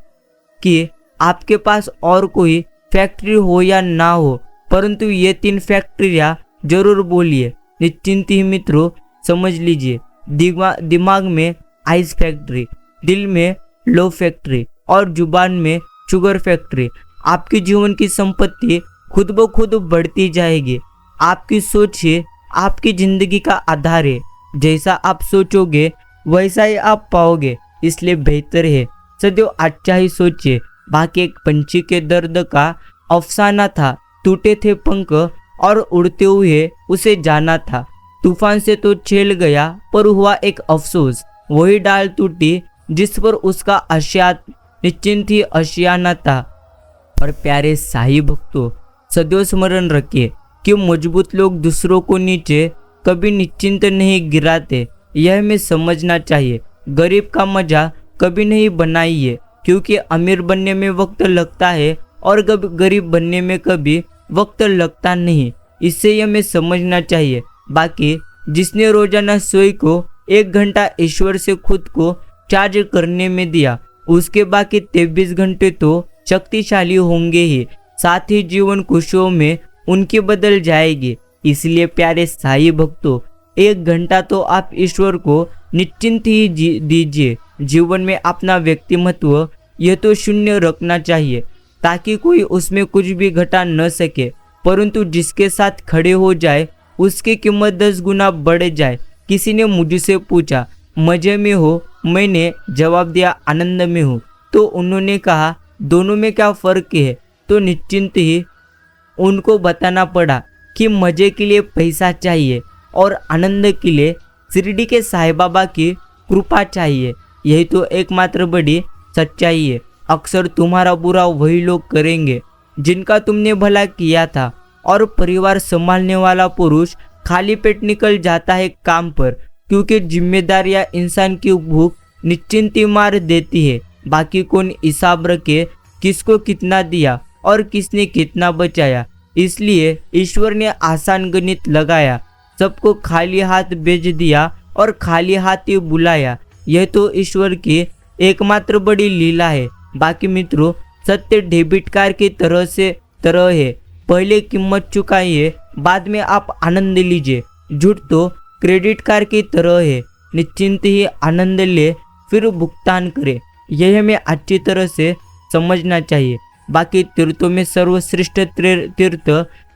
कि आपके पास और कोई फैक्ट्री हो या ना हो, परंतु ये 3 फैक्ट्रियाँ जरूर बोलिए। निश्चिंत ही मित्रों समझ लीजिए, दिमाग में आइस फैक्ट्री, दिल में लव फैक्ट्री और जुबान में शुगर फैक्ट्री। आपके जीवन की संपत्ति खुद ब खुद बढ़ती जाएगी। आपकी सोच ही आपकी जिंदगी का आधार है। जैसा आप सोचोगे वैसा ही आप पाओगे। इसलिए बेहतर है सदैव अच्छा ही सोचिए। बाकी एक पंछी के दर्द का अफसाना था, टूटे थे पंख और उड़ते हुए उसे जाना था। तूफान से तो झेल गया पर हुआ एक अफसोस, वही डाल टूटी जिस पर उसका आशिया निश्चिंत ही आशियाना था। और प्यारे साईं भक्तों, सदैव स्मरण रखिए कि मजबूत लोग दूसरों को नीचे कभी निश्चिंत नहीं गिराते। यह हमें समझना चाहिए। गरीब का मजा कभी नहीं बनाइए, क्योंकि अमीर बनने में वक्त लगता है और गरीब बनने में कभी वक्त लगता नहीं। इससे हमें समझना चाहिए। बाकी जिसने रोजाना सोई को 1 घंटा ईश्वर से खुद को चार्ज करने में दिया, उसके बाकी 23 घंटे तो शक्तिशाली होंगे ही, साथ ही जीवन खुशियों में उनकी बदल जाएगी। इसलिए प्यारे साईं भक्तों, 1 घंटा तो आप ईश्वर को निश्चिंत ही दीजिए। जीवन में अपना व्यक्तिमत्व यह तो शून्य रखना चाहिए ताकि कोई उसमें कुछ भी घटा न सके, परंतु जिसके साथ खड़े हो जाए उसकी कीमत 10 गुना बढ़ जाए। किसी ने मुझसे पूछा मजे में हो, मैंने जवाब दिया आनंद में हूँ। तो उन्होंने कहा दोनों में क्या फ़र्क है? तो निश्चिंत ही उनको बताना पड़ा कि मज़े के लिए पैसा चाहिए और आनंद के लिए शिरडी के साईं बाबा की कृपा चाहिए। यही तो एकमात्र बड़ी सच्चाई है। अक्सर तुम्हारा बुरा वही लोग करेंगे जिनका तुमने भला किया था। और परिवार संभालने वाला पुरुष खाली पेट निकल जाता है काम पर, क्योंकि जिम्मेदारियां इंसान की भूख निश्चिंती मार देती है। बाकी कौन हिसाब रखे किसको कितना दिया और किसने कितना बचाया। इसलिए ईश्वर ने आसान गणित लगाया, सबको खाली हाथ भेज दिया और खाली हाथ ही बुलाया। यह तो ईश्वर की एकमात्र बड़ी लीला है। बाकी मित्रों, सत्य डेबिट कार्ड की तरह है, पहले कीमत चुकाइए, बाद में आप आनंद लीजिए। झूठ तो क्रेडिट कार्ड की तरह है, निश्चिंत ही आनंद ले फिर भुगतान करे। यह हमें अच्छी तरह से समझना चाहिए। बाकी तीर्थों में सर्वश्रेष्ठ तीर्थ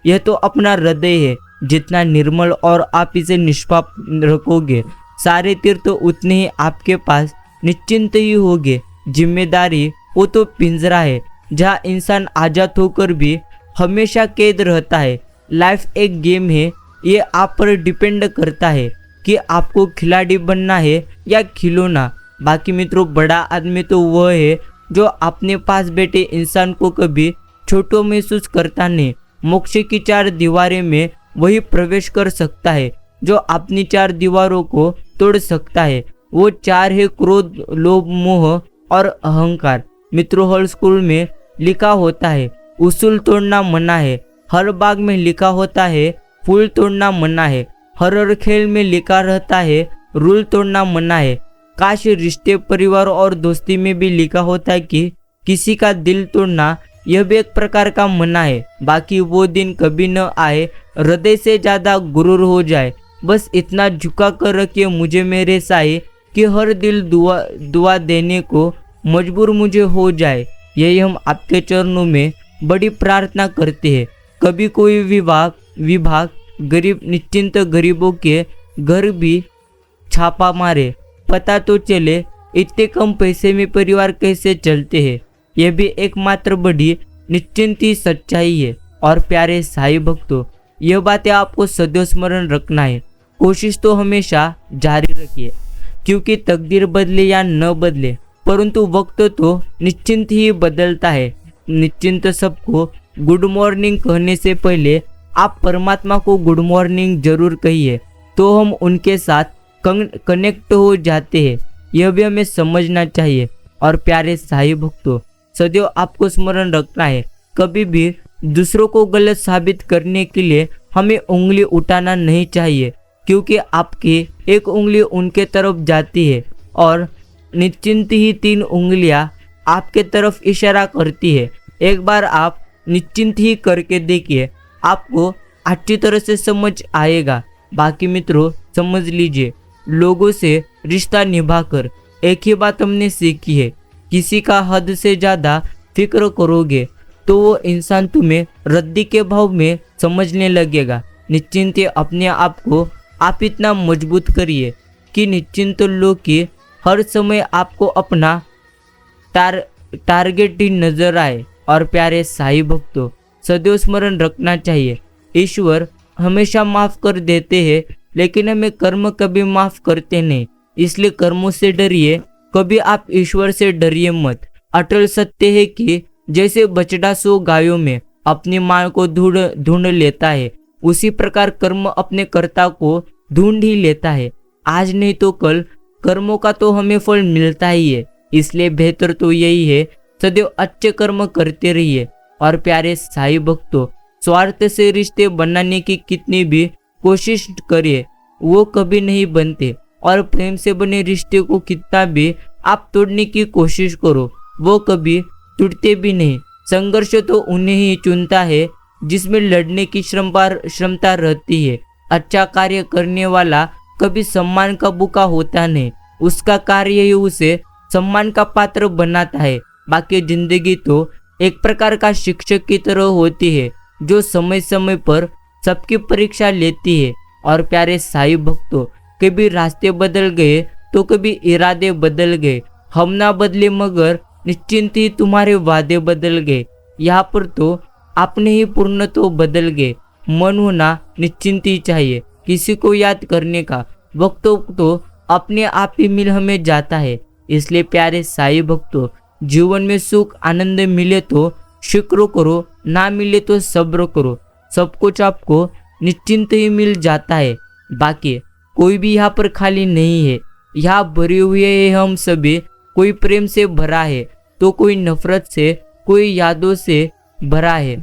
यह तो अपना हृदय है। जितना निर्मल और आप इसे निष्पाप रखोगे, सारे तीर्थ उतने ही आपके पास निश्चिंत ही होंगे। जिम्मेदारी वो तो पिंजरा है जहाँ इंसान आजाद होकर भी हमेशा कैद रहता है। लाइफ एक गेम है, ये आप पर डिपेंड करता है कि आपको खिलाड़ी बनना है या खिलौना। बाकी मित्रों, बड़ा आदमी तो वह है जो अपने पास बैठे इंसान को कभी छोटो महसूस करता नहीं। मोक्ष की 4 दीवारें में वही प्रवेश कर सकता है जो अपनी 4 दीवारों को तोड़ सकता है। वो 4 है क्रोध, लोभ, मोह और अहंकार। मित्रों, हर स्कूल में लिखा होता है उसूल तोड़ना मना है। हर बाग में लिखा होता है फूल तोड़ना मना है। हर खेल में लिखा रहता है रूल तोड़ना मना है। काश रिश्ते, परिवार और दोस्ती में भी लिखा होता है कि किसी का दिल तोड़ना यह भी एक प्रकार का मना है। बाकी वो दिन कभी न आए हृदय से ज्यादा गुरूर हो जाए। बस इतना झुका कर रखिए मुझे मेरे साईं कि हर दिल दुआ देने को मजबूर मुझे हो जाए। यही हम आपके चरणों में बड़ी प्रार्थना करते हैं। कभी कोई विभाग गरीब निश्चिंत गरीबों के घर भी छापा मारे, पता तो चले इतने कम पैसे में परिवार कैसे चलते हैं। यह भी एकमात्र बड़ी निश्चिंती सच्चाई है। और प्यारे साईं भक्तों, यह बातें आपको सदैव स्मरण रखना है। कोशिश तो हमेशा जारी रखिए, क्योंकि तकदीर बदले या न बदले, परंतु वक्त तो निश्चिंत ही बदलता है। निश्चिंत सबको गुड मॉर्निंग कहने से पहले आप परमात्मा को गुड मॉर्निंग जरूर कहिए, तो हम उनके साथ कनेक्ट हो जाते हैं। यह भी हमें समझना चाहिए। और प्यारे साईं भक्तों, सदैव आपको स्मरण रखना है, कभी भी दूसरों को गलत साबित करने के लिए हमें उंगली उठाना नहीं चाहिए, क्योंकि आपकी एक उंगली उनके तरफ जाती है और निश्चिंत ही 3 उंगलियां आपके तरफ इशारा करती है। एक बार आप निश्चिंत ही करके देखिए, आपको अच्छी तरह से समझ आएगा। बाकी मित्रों, समझ लीजिए, लोगों से रिश्ता निभाकर एक ही बात हमने सीखी है, किसी का हद से ज़्यादा फिक्र करोगे तो वो इंसान तुम्हें रद्दी के भाव में समझने लगेगा। निश्चिंत अपने आप को आप इतना मजबूत करिए कि निश्चिंत लो कि हर समय आपको अपना टारगेट ही नजर आए। और प्यारे साईं भक्तों, सदैव स्मरण रखना चाहिए, ईश्वर हमेशा माफ़ कर देते हैं, लेकिन हमें कर्म कभी माफ़ करते नहीं। इसलिए कर्मों से डरिए, कभी आप ईश्वर से डरिए मत। अटल सत्य है कि जैसे बछड़ा 100 गायों में अपनी माँ को ढूंढ लेता है, उसी प्रकार कर्म अपने कर्ता को ढूंढ ही लेता है। आज नहीं तो कल कर्मों का तो हमें फल मिलता ही है। इसलिए बेहतर तो यही है, सदैव अच्छे कर्म करते रहिए। और प्यारे साईं भक्तों, स्वार्थ से रिश्ते बनाने की कितनी भी कोशिश करिए, वो कभी नहीं बनते। और प्रेम से बने रिश्ते को कितना भी आप तोड़ने की कोशिश करो, वो कभी टूटते भी नहीं। संघर्ष तो उन्हें ही चुनता है जिसमें लड़ने की क्षमता रहती है। अच्छा कार्य करने वाला कभी सम्मान का भूखा होता नहीं, उसका कार्य ही उसे सम्मान का पात्र बनाता है। बाकी जिंदगी तो एक प्रकार का शिक्षक की तरह होती है, जो समय समय पर सबकी परीक्षा लेती है। और प्यारे साईं भक्तों, कभी रास्ते बदल गए तो कभी इरादे बदल गए, हम ना बदले मगर निश्चिंत ही तुम्हारे वादे बदल गए। यहाँ पर तो आपने ही पूर्ण तो बदल गए। मन होना निश्चिंत ही चाहिए। किसी को याद करने का वक्त तो अपने आप ही मिल हमें जाता है। इसलिए प्यारे साईं भक्तों, जीवन में सुख आनंद मिले तो शुक्र करो, ना मिले तो सब्र करो। सब कुछ आपको निश्चिंत ही मिल जाता है। बाकी कोई भी यहाँ पर खाली नहीं है, यहाँ भरे हुए हैं हम सभी। कोई प्रेम से भरा है तो कोई नफरत से, कोई यादों से भरा है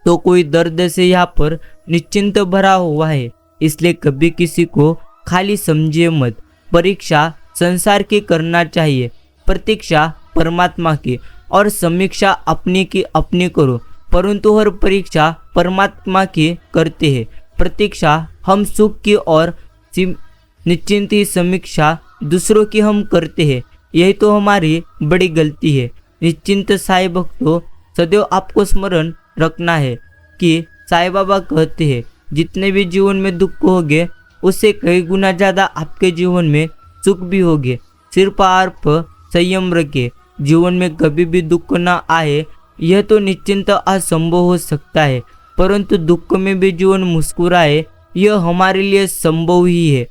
तो कोई दर्द से यहाँ पर निश्चिंत भरा हुआ है। इसलिए कभी किसी को खाली समझिए मत। परीक्षा संसार की करना चाहिए, प्रतीक्षा परमात्मा की, और समीक्षा अपनी की अपनी करो। परंतु हर परीक्षा परमात्मा की करते हैं, प्रतीक्षा हम सुख की और निश्चिंत ही समीक्षा दूसरों की हम करते हैं। यही तो हमारी बड़ी गलती है। निश्चिंत साईं भक्तों, सदैव आपको स्मरण रखना है कि साईं बाबा कहते हैं, जितने भी जीवन में दुख होंगे उससे कई गुना ज़्यादा आपके जीवन में सुख भी होंगे। सिर्फ आप संयम रखें, जीवन में कभी भी दुख ना आए। यह तो निश्चिंत असंभव हो सकता है, परंतु दुख में भी जीवन मुस्कुराए, यह हमारे लिए संभव ही है।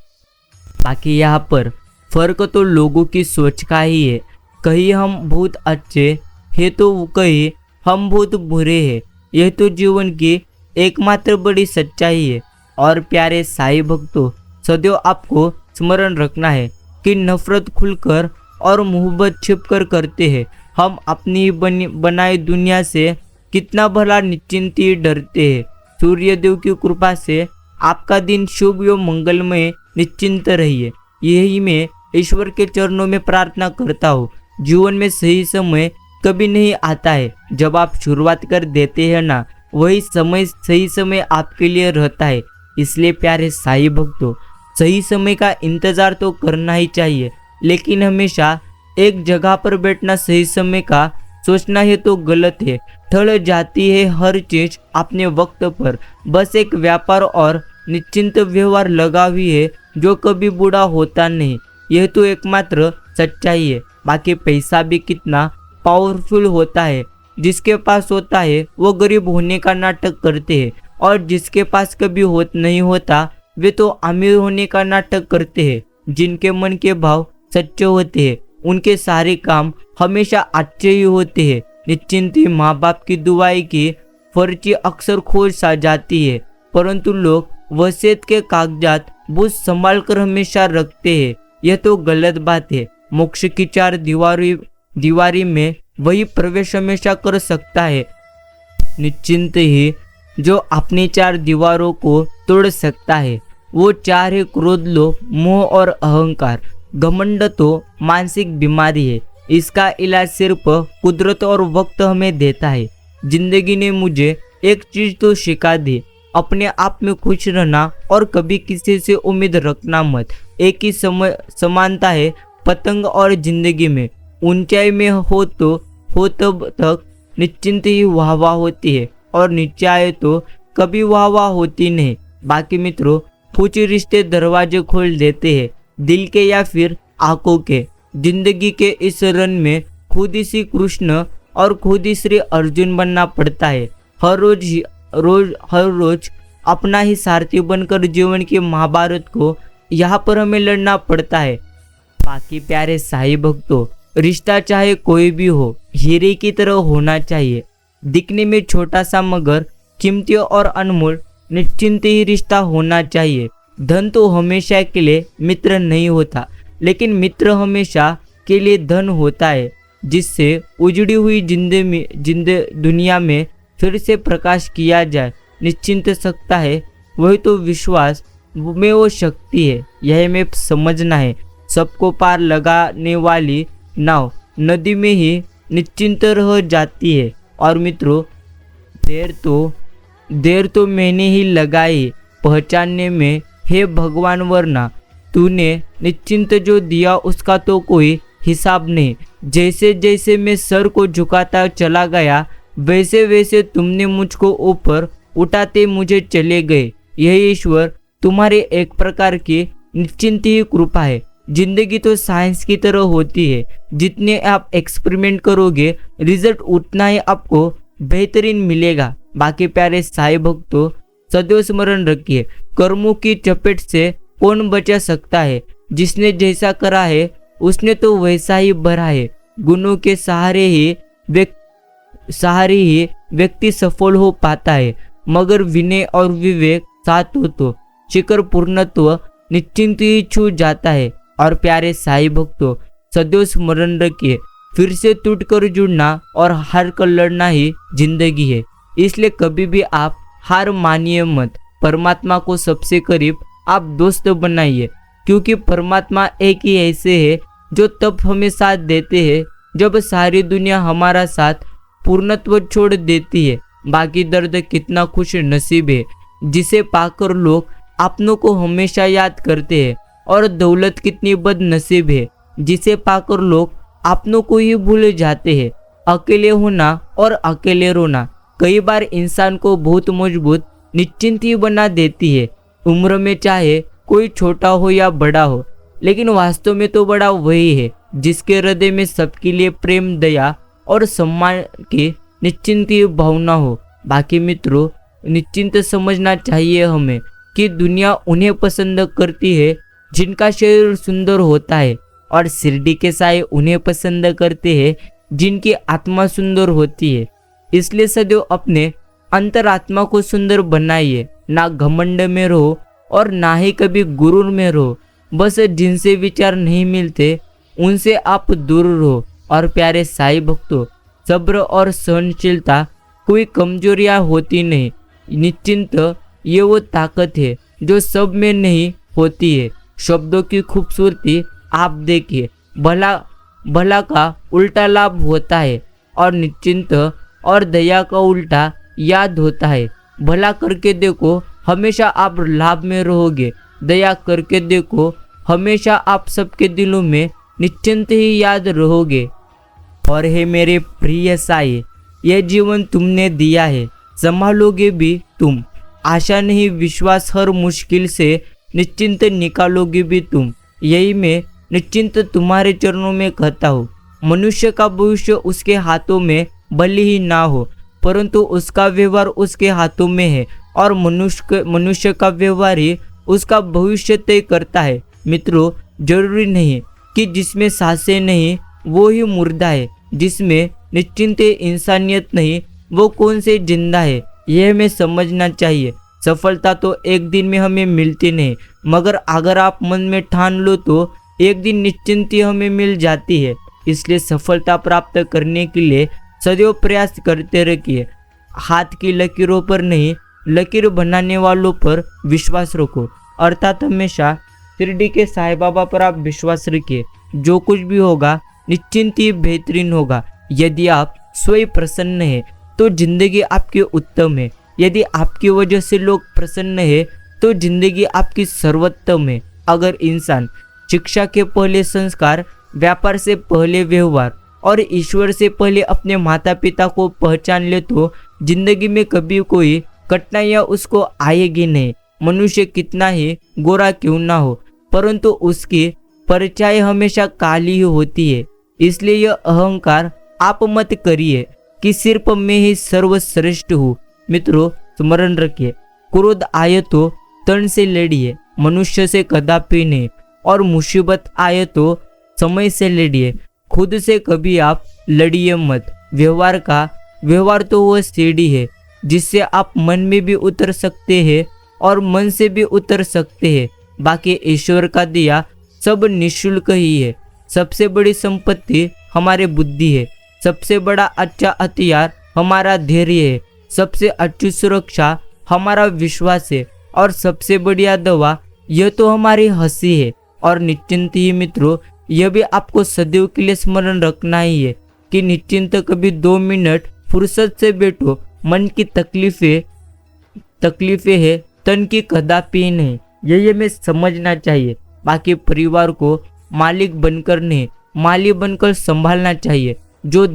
बाकी यहाँ पर फर्क तो लोगों की सोच का ही है। कहीं हम बहुत अच्छे हैं तो कहीं हम बहुत बुरे हैं। यह तो जीवन की एकमात्र बड़ी सच्चाई है। और प्यारे साईं भक्तों, सदैव आपको स्मरण रखना है कि नफरत खुलकर और मोहब्बत छिपकर करते हैं। हम अपनी बनाई दुनिया से कितना भला निश्चिंत ही डरते हैं। सूर्यदेव की कृपा से आपका दिन शुभ एवं मंगलमय निश्चिंत रहिए, यही मैं ईश्वर के चरणों में प्रार्थना करता हूँ। जीवन में सही समय कभी नहीं आता है, जब आप शुरुआत कर देते हैं ना, वही समय सही समय आपके लिए रहता है। इसलिए प्यारे साईं भक्तों, सही समय का इंतज़ार तो करना ही चाहिए, लेकिन हमेशा एक जगह पर बैठना सही समय का सोचना है तो गलत है। ठहर जाती है हर चीज़ अपने वक्त पर। बस एक व्यापार और निश्चिंत व्यवहार लगा हुई है जो कभी बूढ़ा होता नहीं। यह तो एकमात्र सच्चाई है। बाकी पैसा भी कितना पावरफुल होता है, जिसके पास होता है वो गरीब होने का नाटक करते हैं, और जिसके पास कभी नहीं होता वे तो अमीर होने का नाटक करते हैं। जिनके मन के भाव सच्चे होते हैं उनके सारे काम हमेशा अच्छे ही होते हैं। निश्चिंत ही माँ बाप की दुआई की फर्जी अक्सर खो सा जाती है, परंतु लोग वसीयत के कागजात बुझ संभाल कर हमेशा रखते हैं। यह तो गलत बात है। मोक्ष की 4 दीवारी में वही प्रवेश हमेशा कर सकता है। निश्चिंत ही जो अपनी चार दीवारों को तोड़ सकता है। वो चार है क्रोध, लोभ, मोह और अहंकार। घमंड तो मानसिक बीमारी है, इसका इलाज सिर्फ कुदरत और वक्त हमें देता है। जिंदगी ने मुझे एक चीज तो सिखा दी, अपने आप में खुश रहना और कभी किसी से उम्मीद रखना मत। एक ही समानता है पतंग और जिंदगी में, ऊंचाई में हो तब तक निश्चिंत ही वाह वाह होती है और नीचे आए तो कभी वाह वाह होती नहीं। बाकी मित्रों, कुछ रिश्ते दरवाजे खोल देते हैं, दिल के या फिर आंखों के। जिंदगी के इस रन में खुद ही श्री कृष्ण और खुद ही श्री अर्जुन बनना पड़ता है। हर रोज अपना ही सारथी बनकर जीवन के महाभारत को यहाँ पर हमें लड़ना पड़ता है। बाकी प्यारे साईं भक्तों, रिश्ता चाहे कोई भी हो, हीरे की तरह होना चाहिए। दिखने में छोटा सा मगर कीमती और अनमोल निश्चिंत ही रिश्ता होना चाहिए। धन तो हमेशा के लिए मित्र नहीं होता, लेकिन मित्र हमेशा के लिए धन होता है, जिससे उजड़ी हुई दुनिया में फिर से प्रकाश किया जाए निश्चिंत सकता है। वही तो विश्वास में वो शक्ति है। यह हमें समझना है। सबको पार लगाने वाली नाव नदी में ही निश्चिंत रह जाती है। और मित्रों, देर तो मैंने ही लगाई पहचानने में, हे भगवान, वरना तूने निश्चिंत जो दिया उसका तो कोई हिसाब नहीं। जैसे जैसे मैं सर को झुकाता चला गया, वैसे वैसे तुमने मुझको ऊपर उठाते मुझे चले गए। यही ईश्वर तुम्हारे एक प्रकार की निश्चिंत ही कृपा है। जिंदगी तो साइंस की तरह होती है, जितने आप एक्सपेरिमेंट करोगे रिजल्ट उतना ही आपको बेहतरीन मिलेगा। बाकी प्यारे साईं भक्तों, सदैव स्मरण रखिए, कर्मों की चपेट से कौन बचा सकता है। जिसने जैसा करा है उसने तो वैसा ही भरा है। गुणों के सहारे ही व्यक्ति सफल हो पाता है, मगर विनय और विवेक साथ हो तो शिखर पूर्णत्व निश्चिंत ही छू जाता है। और प्यारे साईं भक्तों, सदैव स्मरण रखिए, फिर से टूटकर जुड़ना और हार कर लड़ना ही जिंदगी है। इसलिए कभी भी आप हार मानिए मत। परमात्मा को सबसे करीब आप दोस्त बनाइए, क्योंकि परमात्मा एक ही ऐसे है जो तब हमें साथ देते हैं जब सारी दुनिया हमारा साथ पूर्णत्व छोड़ देती है। बाकी दर्द कितना खुश नसीब है जिसे पाकर लोग अपनों को हमेशा याद करते हैं, और दौलत कितनी बदनसीब है जिसे पाकर लोग अपनों को ही भूल जाते हैं। अकेले होना और अकेले रोना कई बार इंसान को बहुत मजबूत निश्चिंत ही बना देती है। उम्र में चाहे कोई छोटा हो या बड़ा हो, लेकिन वास्तव में तो बड़ा वही है जिसके हृदय में सबके लिए प्रेम, दया और सम्मान की निश्चिंत भावना हो। बाकी मित्रों, निश्चिंत समझना चाहिए हमें कि दुनिया उन्हें पसंद करती है जिनका शरीर सुंदर होता है, और शिरडी के साईं उन्हें पसंद करते हैं जिनकी आत्मा सुंदर होती है। इसलिए सदैव अपने अंतरात्मा को सुंदर बनाइए, ना घमंड में रहो और ना ही कभी गुरूर में रहो। बस जिनसे विचार नहीं मिलते उनसे आप दूर रहो। और प्यारे साईं भक्तों, सब्र और सहनशीलता कोई कमजोरियां होती नहीं। निश्चिंत ये वो ताकत है जो सब में नहीं होती है। शब्दों की खूबसूरती आप देखिए, भला का उल्टा लाभ होता है और निश्चिंत और दया का उल्टा याद होता है। भला करके देखो, हमेशा आप लाभ में रहोगे। दया करके देखो, हमेशा आप सबके दिलों में निश्चिंत ही याद रहोगे। और हे मेरे प्रिय साईं, यह जीवन तुमने दिया है, संभालोगे भी तुम। आशा नहीं, विश्वास, हर मुश्किल से निश्चिंत निकालोगे भी तुम। यही मैं निश्चिंत तुम्हारे चरणों में कहता हूँ। मनुष्य का भविष्य उसके हाथों में भले ही ना हो, परंतु उसका व्यवहार उसके हाथों में है, और मनुष्य का व्यवहार ही उसका भविष्य तय करता है। मित्रों, जरूरी नहीं कि जिसमें सांसें नहीं वो ही मुर्दा है, जिसमें निश्चिंत इंसानियत नहीं वो कौन से जिंदा है। यह हमें समझना चाहिए। सफलता तो एक दिन में हमें मिलती नहीं, मगर अगर आप मन में ठान लो तो एक दिन निश्चिंती हमें मिल जाती है। इसलिए सफलता प्राप्त करने के लिए सदैव प्रयास करते रहिए। हाथ की लकीरों पर नहीं, लकीर बनाने वालों पर विश्वास रखो। अर्थात हमेशा शिरडी के साईं बाबा पर आप विश्वास रखिए। जो कुछ भी होगा निश्चिंत ही बेहतरीन होगा। यदि आप स्वयं प्रसन्न है तो जिंदगी आपकी उत्तम है। यदि आपकी वजह से लोग प्रसन्न है तो जिंदगी आपकी सर्वोत्तम है। अगर इंसान शिक्षा के पहले संस्कार, व्यापार से पहले व्यवहार और ईश्वर से पहले अपने माता पिता को पहचान ले तो जिंदगी में कभी कोई कठिनाइयाँ उसको आएगी नहीं। मनुष्य कितना ही गोरा क्यों ना हो, परंतु उसकी परछाई हमेशा काली ही होती है। इसलिए यह अहंकार आप मत करिए कि सिर्फ मैं ही सर्वश्रेष्ठ हूँ। मित्रों, स्मरण रखिए, क्रोध आए तो तन से लड़िए, मनुष्य से कदापि नहीं। और मुसीबत आए तो समय से लड़िए, खुद से कभी आप लड़िए मत। व्यवहार तो वह सीढ़ी है जिससे आप मन में भी उतर सकते हैं और मन से भी उतर सकते हैं। बाकी ईश्वर का दिया सब निःशुल्क ही है। सबसे बड़ी संपत्ति हमारे बुद्धि है। सबसे बड़ा अच्छा हथियार हमारा धैर्य है। सबसे अच्छी सुरक्षा हमारा विश्वास है। और सबसे बढ़िया दवा यह तो हमारी हंसी है। और निश्चिंत ही मित्रों, यह भी आपको सदैव के लिए स्मरण रखना ही है कि निश्चिंत कभी 2 मिनट फुर्सत से बैठो। मन की तकलीफें है, तन की कदापि नहीं। यही हमें समझना चाहिए। बाकी परिवार को मालिक बनकर नहीं, माली बनकर संभालना चाहिए। जो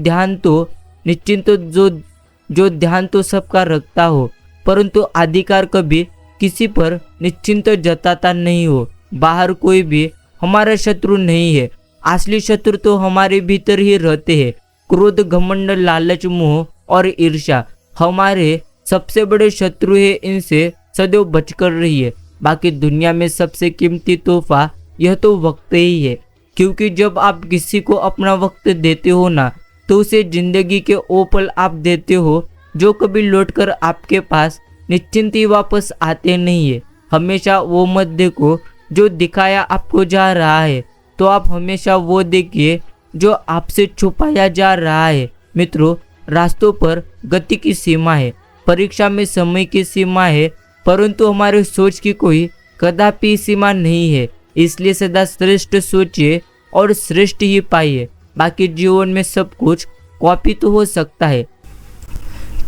ध्यान तो सबका रखता हो, परंतु अधिकार कभी किसी पर निश्चिंत जताता नहीं हो। बाहर कोई भी हमारा शत्रु नहीं है। असली शत्रु तो हमारे भीतर ही रहते हैं। क्रोध, घमंड, लालच, मोह और ईर्ष्या हमारे सबसे बड़े शत्रु है। इनसे सदैव बचकर रहिए। बाकी दुनिया में सबसे कीमती तोहफा यह तो वक्त ही है, क्योंकि जब आप किसी को अपना वक्त देते हो ना, तो उसे जिंदगी के वो पल आप देते हो जो कभी लौटकर आपके पास निश्चिंत ही वापस आते नहीं है। हमेशा वो मत देखो जो दिखाया आपको जा रहा है, तो आप हमेशा वो देखिए जो आपसे छुपाया जा रहा है। मित्रों, रास्तों पर गति की सीमा है, परीक्षा में समय की सीमा है, परंतु हमारे सोच की कोई कदापि सीमा नहीं है। इसलिए सदा श्रेष्ठ सोचिए और श्रेष्ठ ही पाइए। बाकी जीवन में सब कुछ कॉपी तो हो सकता है,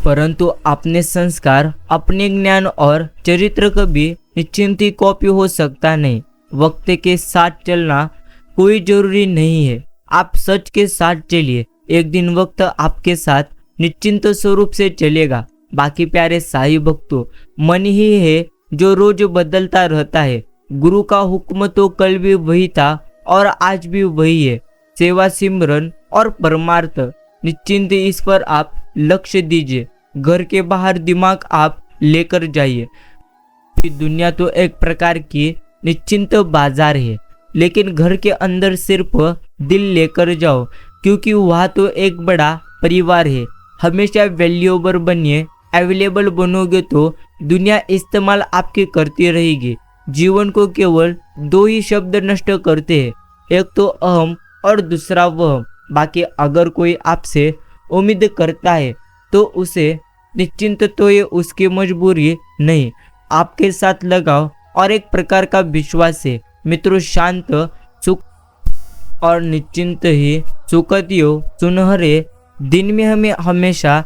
परंतु अपने संस्कार, अपने ज्ञान और चरित्र कभी निश्चिंत ही कॉपी हो सकता नहीं। वक्त के साथ चलना कोई जरूरी नहीं है, आप सच के साथ चलिए। एक दिन वक्त आपके साथ निश्चिंत स्वरूप से चलेगा। बाकी प्यारे साईं भक्तों, मन ही है जो रोज बदलता रहता है। गुरु का हुक्म तो कल भी वही था और आज भी वही है। सेवा, सिमरन और परमार्थ, निश्चिंत इस पर आप लक्ष्य दीजिए। घर के बाहर दिमाग आप लेकर जाइए। दुनिया तो एक प्रकार की निश्चिंत बाजार है, लेकिन घर के अंदर सिर्फ दिल लेकर जाओ, क्योंकि वहाँ तो एक बड़ा परिवार है। हमेशा वैल्यूएबल बनिए। अवेलेबल बनोगे तो दुनिया इस्तेमाल आपकी करती रहेगी। जीवन को केवल 2 ही शब्द नष्ट करते हैं, एक तो अहम और दूसरा वह। बाकी अगर कोई आपसे उम्मीद करता है तो उसे निश्चिंत तो ये उसकी मजबूरी नहीं, आपके साथ लगाव और एक प्रकार का विश्वास है। मित्रों, शांत, सुख और निश्चिंत ही सुखद सुनहरे दिन में हमें हमेशा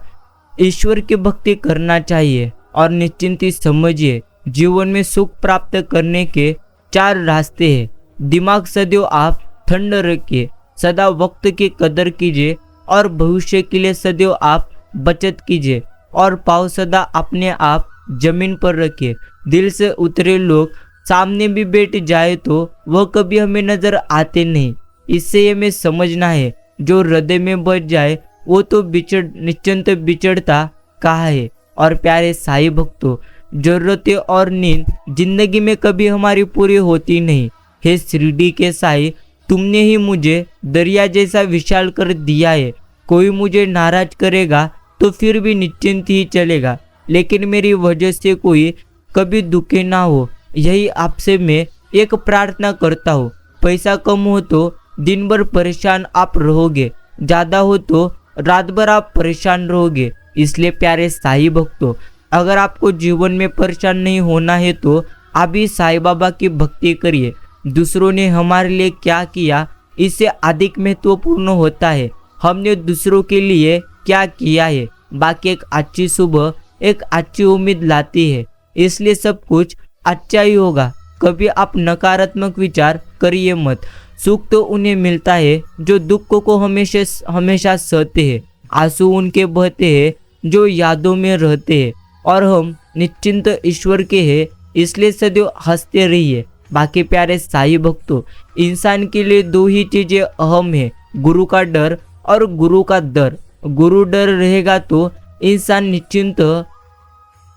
ईश्वर की भक्ति करना चाहिए। और निश्चिंत ही समझिए, जीवन में सुख प्राप्त करने के 4 रास्ते हैं। दिमाग सदैव आप ठंड रखिए, सदा वक्त की कदर कीजिए और भविष्य के लिए सदैव आप बचत कीजिए। और पाँव सदा अपने आप जमीन पर रखिए। दिल से उतरे लोग सामने भी बैठ जाए तो वह कभी हमें नजर आते नहीं। इससे हमें समझना है, जो हृदय में बच जाए वो तो निश्चिंत बिछड़ता कहाँ है। और प्यारे साईं भक्तों, जरूरतें और नींद जिंदगी में कभी हमारी पूरी होती नहीं। हे शिरडी के साईं, तुमने ही मुझे दरिया जैसा विशाल कर दिया है। कोई मुझे नाराज करेगा तो फिर भी निश्चिंत ही चलेगा, लेकिन मेरी वजह से कोई कभी दुखी ना हो, यही आपसे मैं एक प्रार्थना करता हूँ। पैसा कम हो तो दिन भर परेशान आप रहोगे, ज़्यादा हो तो रात भर आप परेशान रहोगे। इसलिए प्यारे साईं भक्तों, अगर आपको जीवन में परेशान नहीं होना है तो आप भी साईं बाबा की भक्ति करिए। दूसरों ने हमारे लिए क्या किया इससे अधिक महत्वपूर्ण होता है हमने दूसरों के लिए क्या किया है। बाकी एक अच्छी सुबह एक अच्छी उम्मीद लाती है, इसलिए सब कुछ अच्छा ही होगा। कभी आप नकारात्मक विचार करिए मत। सुख तो उन्हें मिलता है जो दुख को हमेशा सहते हैं। आंसू उनके बहते हैं जो यादों में रहते हैं, और हम निश्चिंत ईश्वर के हैं, इसलिए सदैव हंसते रहिए। बाकी प्यारे साईं भक्तों, इंसान के लिए दो ही चीजें अहम है, गुरु का डर और गुरु का दर। गुरु डर रहेगा तो इंसान निश्चिंत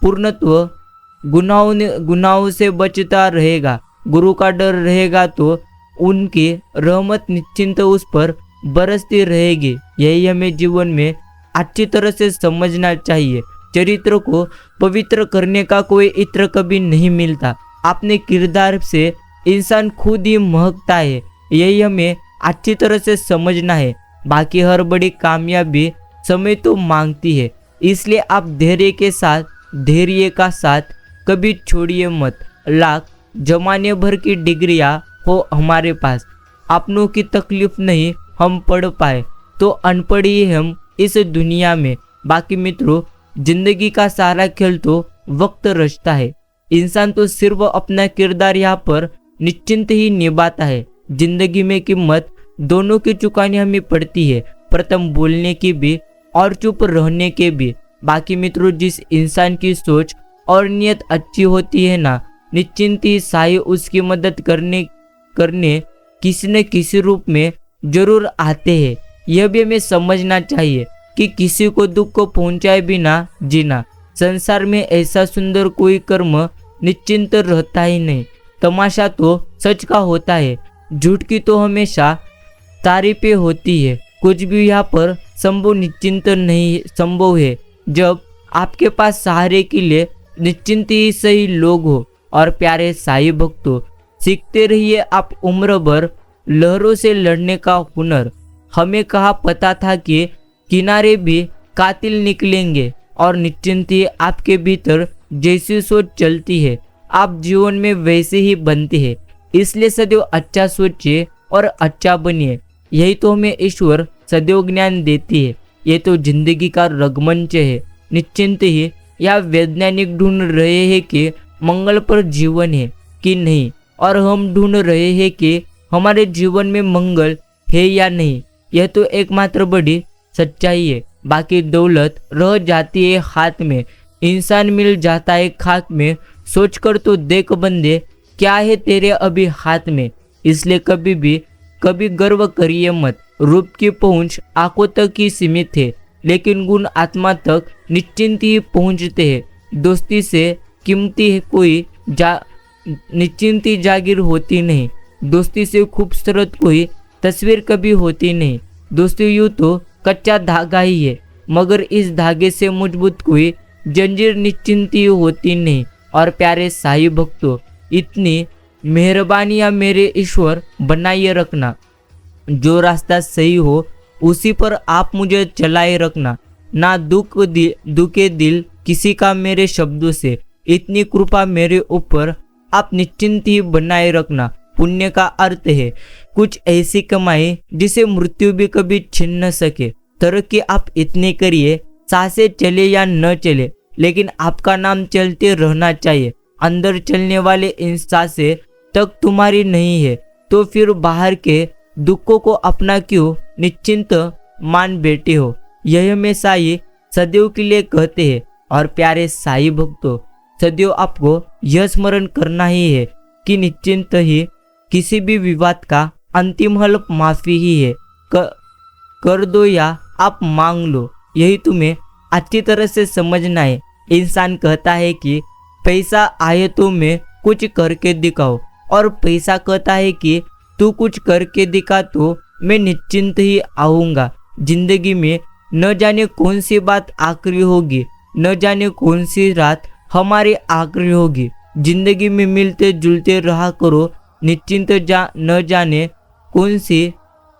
पूर्णत्व गुनाहों से बचता रहेगा। गुरु का डर रहेगा तो उनकी रहमत निश्चिंत उस पर बरसती रहेगी। यही हमें जीवन में अच्छी तरह से समझना चाहिए। चरित्र को पवित्र करने का कोई इत्र कभी नहीं मिलता। अपने किरदार से इंसान खुद ही महकता है, यही हमें अच्छी तरह से समझना है। बाकी हर बड़ी कामयाबी समय तो मांगती है, इसलिए आप धैर्य का साथ कभी छोड़िए मत। लाख जमाने भर की डिग्रियां हो हमारे पास, अपनों की तकलीफ नहीं हम पढ़ पाए तो अनपढ़ ही हम इस दुनिया में। बाकी मित्रों, जिंदगी का सारा खेल तो वक्त रचता है। इंसान तो सिर्फ अपना किरदार यहाँ पर निश्चिंत ही निभाता है। जिंदगी में कीमत दोनों की चुकानी हमें पड़ती है, प्रथम बोलने की भी और चुप रहने के भी। बाकी मित्रों, जिस इंसान की सोच और नियत अच्छी होती है ना, निश्चिंत ही साईं उसकी मदद करने किसी न किसी रूप में जरूर आते हैं। यह भी हमें समझना चाहिए कि किसी को दुख को पहुंचाए बिना जीना। संसार में ऐसा सुंदर कोई कर्म निश्चिंत रहता ही नहीं। तमाशा तो सच का होता है, झूठ की तो हमेशा तारीफें होती है। कुछ भी यहाँ पर निश्चिंत नहीं संभव है जब आपके पास सहारे के लिए निश्चिंत ही सही लोग हो। और प्यारे साईं भक्तों, सीखते रहिए आप उम्र भर लहरों से लड़ने का हुनर। हमें कहाँ पता था कि किनारे भी कातिल निकलेंगे, और निश्चिंत ही आपके भीतर जैसी सोच चलती है आप जीवन में वैसे ही बनते हैं। इसलिए सदैव अच्छा सोचिए और अच्छा बनिए। यही तो हमें ईश्वर सदैव ज्ञान देती है। ये तो जिंदगी का रंगमंच है। निश्चिंत ही या वैज्ञानिक ढूंढ रहे हैं कि मंगल पर जीवन है कि नहीं, और हम ढूंढ रहे हैं कि हमारे जीवन में मंगल है या नहीं। यह तो एकमात्र बड़ी सच्चाई है। बाकी दौलत रह जाती है हाथ में, इंसान मिल जाता है खाक में। सोचकर तो देख बंदे, क्या है तेरे अभी हाथ में। इसलिए कभी गर्व करिए मत। रूप की पहुंच आंखों तक ही सीमित है, लेकिन गुण आत्मा तक निश्चिंत ही पहुंचते हैं। दोस्ती से कीमती है कोई निश्चिंती जागीर होती नहीं। दोस्ती से खूबसूरत कोई तस्वीर कभी होती नहीं। दोस्ती यूँ तो कच्चा धागा ही है, मगर इस धागे से मजबूत कोई जंजीर निश्चिंती होती नहीं। और प्यारे साईं भक्तों, इतनी मेहरबानियाँ मेरे ईश्वर बनाए रखना। जो रास्ता सही हो उसी पर आप मुझे चलाए रखना। ना दुखे दिल किसी का मेरे शब्दों से। इतनी कृपा मेरे ऊपर आप निश्चिंत ही बनाए रखना। पुण्य का अर्थ है कुछ ऐसी कमाई जिसे मृत्यु भी कभी छीन न सके। तरक्की आप इतनी करिए, सांसें चले या न चले, लेकिन आपका नाम चलते रहना चाहिए। अंदर चलने वाले इन सांसें तक तुम्हारी नहीं है तो फिर बाहर के दुखों को अपना क्यों निश्चिंत मान बैठे हो। यह हमें साईं सदैव के लिए कहते हैं। और प्यारे साईं भक्तों, सदैव आपको यह स्मरण करना ही है कि निश्चिंत ही किसी भी विवाद का अंतिम हल माफी ही है। कर दो या आप मांग लो, यही तुम्हें अच्छी तरह से समझना है। इंसान कहता है कि पैसा आए तो मैं कुछ करके दिखाओ, और पैसा कहता है कि तू कुछ करके दिखा तो मैं निश्चिंत ही आऊँगा। जिंदगी में न जाने कौन सी बात आखिरी होगी, न जाने कौन सी रात हमारी आखिरी होगी। जिंदगी में मिलते जुलते रहा करो, निश्चिंत न जाने कौन सी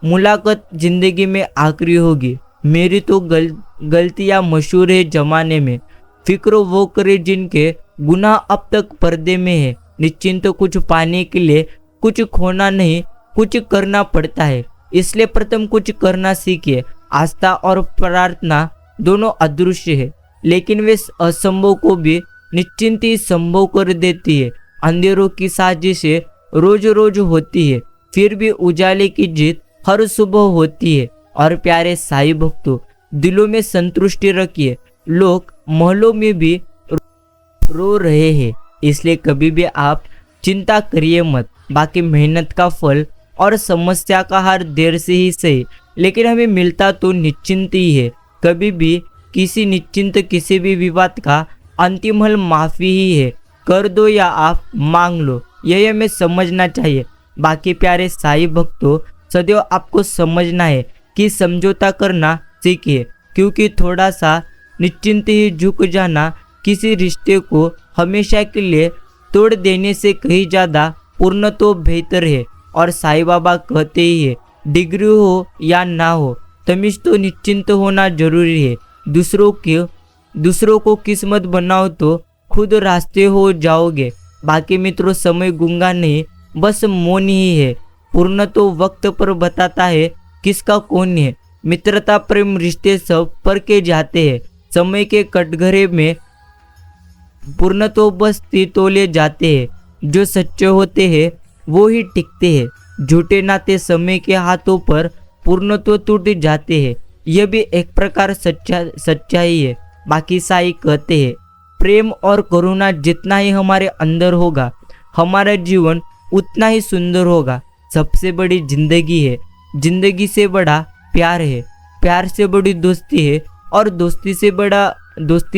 मुलाकात जिंदगी में आखिरी होगी। मेरी तो गलतियां मशहूर है जमाने में। फिक्र वो करे जिनके गुनाह अब तक पर्दे में है। निश्चिंत कुछ पाने के लिए कुछ खोना नहीं, कुछ करना पड़ता है। इसलिए प्रथम कुछ करना सीखिए। आस्था और प्रार्थना दोनों अदृश्य है, लेकिन वे असंभव को भी निश्चिंत ही संभव कर देती है। अंधेरों की साजिशें रोज रोज होती है, फिर भी उजाले की जीत हर सुबह होती है। और प्यारे साई भक्तों, दिलों में संतुष्टि रखिए। लोग महलों में भी रो रहे हैं, इसलिए कभी भी आप चिंता करिए मत। बाकी मेहनत का फल और समस्या का हार देर से ही सही, लेकिन हमें मिलता तो निश्चिंत ही है। कभी भी किसी भी विवाद का अंतिम हल माफी ही है। कर दो या आप मांग लो, यही हमें समझना चाहिए। बाकी प्यारे साई भक्तों, सदैव आपको समझना है कि समझौता करना सीखिए, क्योंकि थोड़ा सा निश्चिंत ही झुक जाना किसी रिश्ते को हमेशा के लिए तोड़ देने से कहीं ज़्यादा पूर्ण तो बेहतर है। और साईं बाबा कहते ही है, डिग्री हो या ना हो, तमीज तो निश्चिंत होना जरूरी है। दूसरों को किस्मत बनाओ तो खुद रास्ते हो जाओगे। बाकी मित्रों, समय गूंगा नहीं, बस मौन ही है। पूर्ण तो वक्त पर बताता है किसका कौन है। मित्रता प्रेम रिश्ते सब पर के जाते हैं। समय के कटघरे में पूर्ण तो बस तोले जाते हैं। जो सच्चे होते हैं वो ही टिकते हैं। झूठे नाते समय के हाथों पर पूर्ण तो टूट जाते हैं। यह भी एक प्रकार सच्चाई है। बाकी साई कहते हैं, प्रेम और करुणा जितना ही हमारे अंदर होगा, हमारा जीवन उतना ही सुंदर होगा। सबसे बड़ी जिंदगी है, जिंदगी से बड़ा प्यार है, प्यार से बड़ी दोस्ती है, और दोस्ती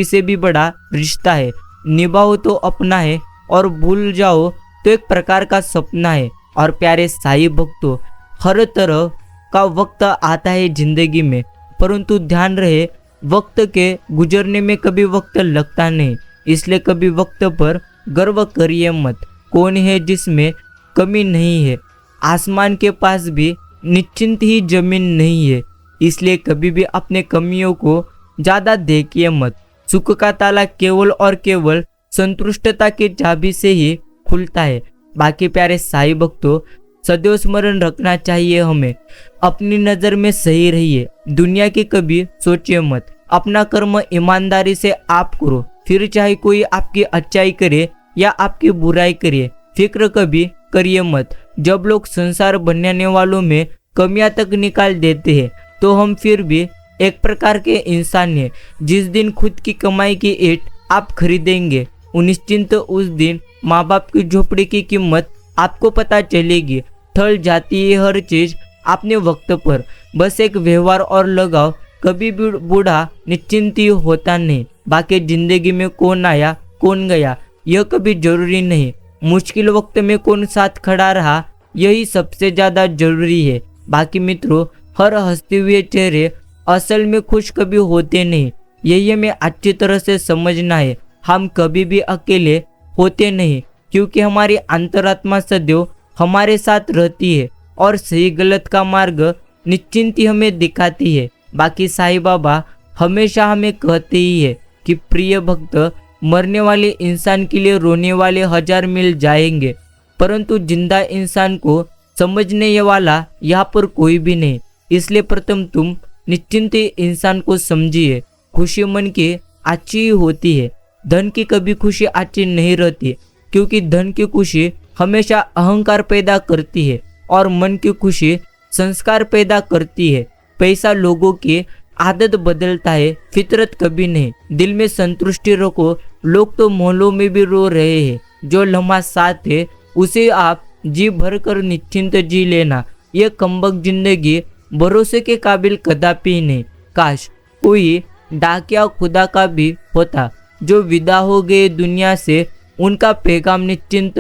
से भी बड़ा रिश्ता है। निभाओ तो अपना है, और भूल जाओ तो एक प्रकार का सपना है। और प्यारे साई भक्तों, हर तरह का वक्त आता है जिंदगी में, परंतु ध्यान रहे वक्त के गुजरने में कभी वक्त लगता नहीं। इसलिए कभी वक्त पर गर्व करिए मत। कौन है जिसमें कमी नहीं है? आसमान के पास भी निश्चिंत ही जमीन नहीं है। इसलिए कभी भी अपने कमियों को ज़्यादा देखिए मत। सुख का ताला केवल और केवल संतुष्टता की चाबी से ही खुलता है। बाकी प्यारे साई भक्तों, सदैव स्मरण रखना चाहिए हमें, अपनी नज़र में सही रहिए। दुनिया की कभी सोचिए मत। अपना कर्म ईमानदारी से आप करो, फिर चाहे कोई आपकी अच्छाई करे या आपकी बुराई करे, फिक्र कभी करिए मत। जब लोग संसार बनाने वालों में कमियां तक निकाल देते हैं, तो हम फिर भी एक प्रकार के इंसान हैं। जिस दिन खुद की कमाई की ईंट आप खरीदेंगे, निश्चिंत उस दिन माँ बाप की झोपड़ी की कीमत आपको पता चलेगी। ठल जाती है हर चीज अपने वक्त पर। बस एक व्यवहार और लगाव, कभी भी बूढ़ा निश्चिंत ही होता नहीं। बाकी जिंदगी में कौन आया कौन गया यह कभी जरूरी नहीं। मुश्किल वक्त में कौन साथ खड़ा रहा, यही सबसे ज़्यादा जरूरी है। बाकी मित्रों, हर हंसते हुए चेहरे असल में खुश कभी होते नहीं, यही हमें अच्छी तरह से समझना है। हम कभी भी अकेले होते नहीं, क्योंकि हमारी अंतरात्मा सदैव हमारे साथ रहती है और सही गलत का मार्ग निश्चिंत ही हमें दिखाती है। बाकी साईं बाबा हमेशा हमें कहते ही है कि प्रिय भक्त, मरने वाले इंसान के लिए रोने वाले 1000 मील जाएंगे, परंतु जिंदा इंसान को समझने वाला यहाँ पर कोई भी नहीं। इसलिए प्रथम तुम निश्चिंत इंसान को समझिए। खुशी मन की अच्छी ही होती है, धन की कभी खुशी अच्छी नहीं रहती, क्योंकि धन की खुशी हमेशा अहंकार पैदा करती है और मन की खुशी संस्कार पैदा करती है। पैसा लोगों की आदत बदलता है, फितरत कभी नहीं। दिल में संतुष्टि रखो। लोग तो मोहल्लों में भी रो रहे हैं, जो लम्हा साथ है उसे आप जी भर कर निश्चिंत जी लेना। यह कमबख्त जिंदगी भरोसे के काबिल कदापि नहीं। काश कोई डाकिया खुदा का भी होता, जो विदा हो गए दुनिया से उनका पैगाम निश्चिंत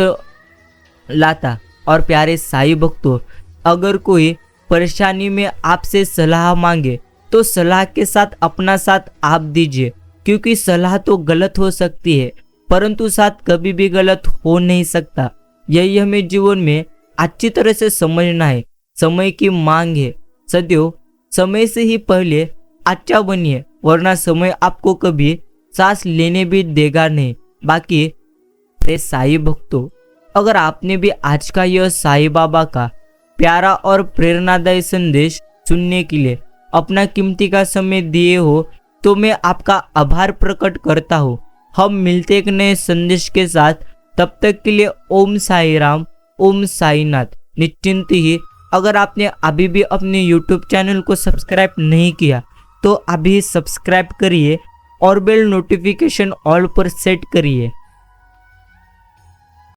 लाता। और प्यारे साई भक्तों, अगर कोई परेशानी में आपसे सलाह मांगे तो सलाह के साथ अपना साथ आप दीजिए, क्योंकि सलाह तो गलत हो सकती है, परंतु साथ कभी भी गलत हो नहीं सकता। यही हमें जीवन में अच्छी तरह से समझना है। समय की मांग है, सदैव समय से ही पहले अच्छा बनिए, वरना समय आपको कभी सांस लेने भी देगा नहीं। बाकी प्रिय साईं भक्तों, अगर आपने भी आज का यह साईं बाबा का प्यारा और प्रेरणादायी संदेश सुनने के लिए अपना कीमती का समय दिए हो तो मैं आपका आभार प्रकट करता हूँ। हम मिलते एक नए संदेश के साथ, तब तक के लिए ओम साई राम, ओम साईनाथ। निश्चिंत ही अगर आपने अभी भी अपने YouTube चैनल को सब्सक्राइब नहीं किया तो अभी सब्सक्राइब करिए और बेल नोटिफिकेशन ऑल पर सेट करिए।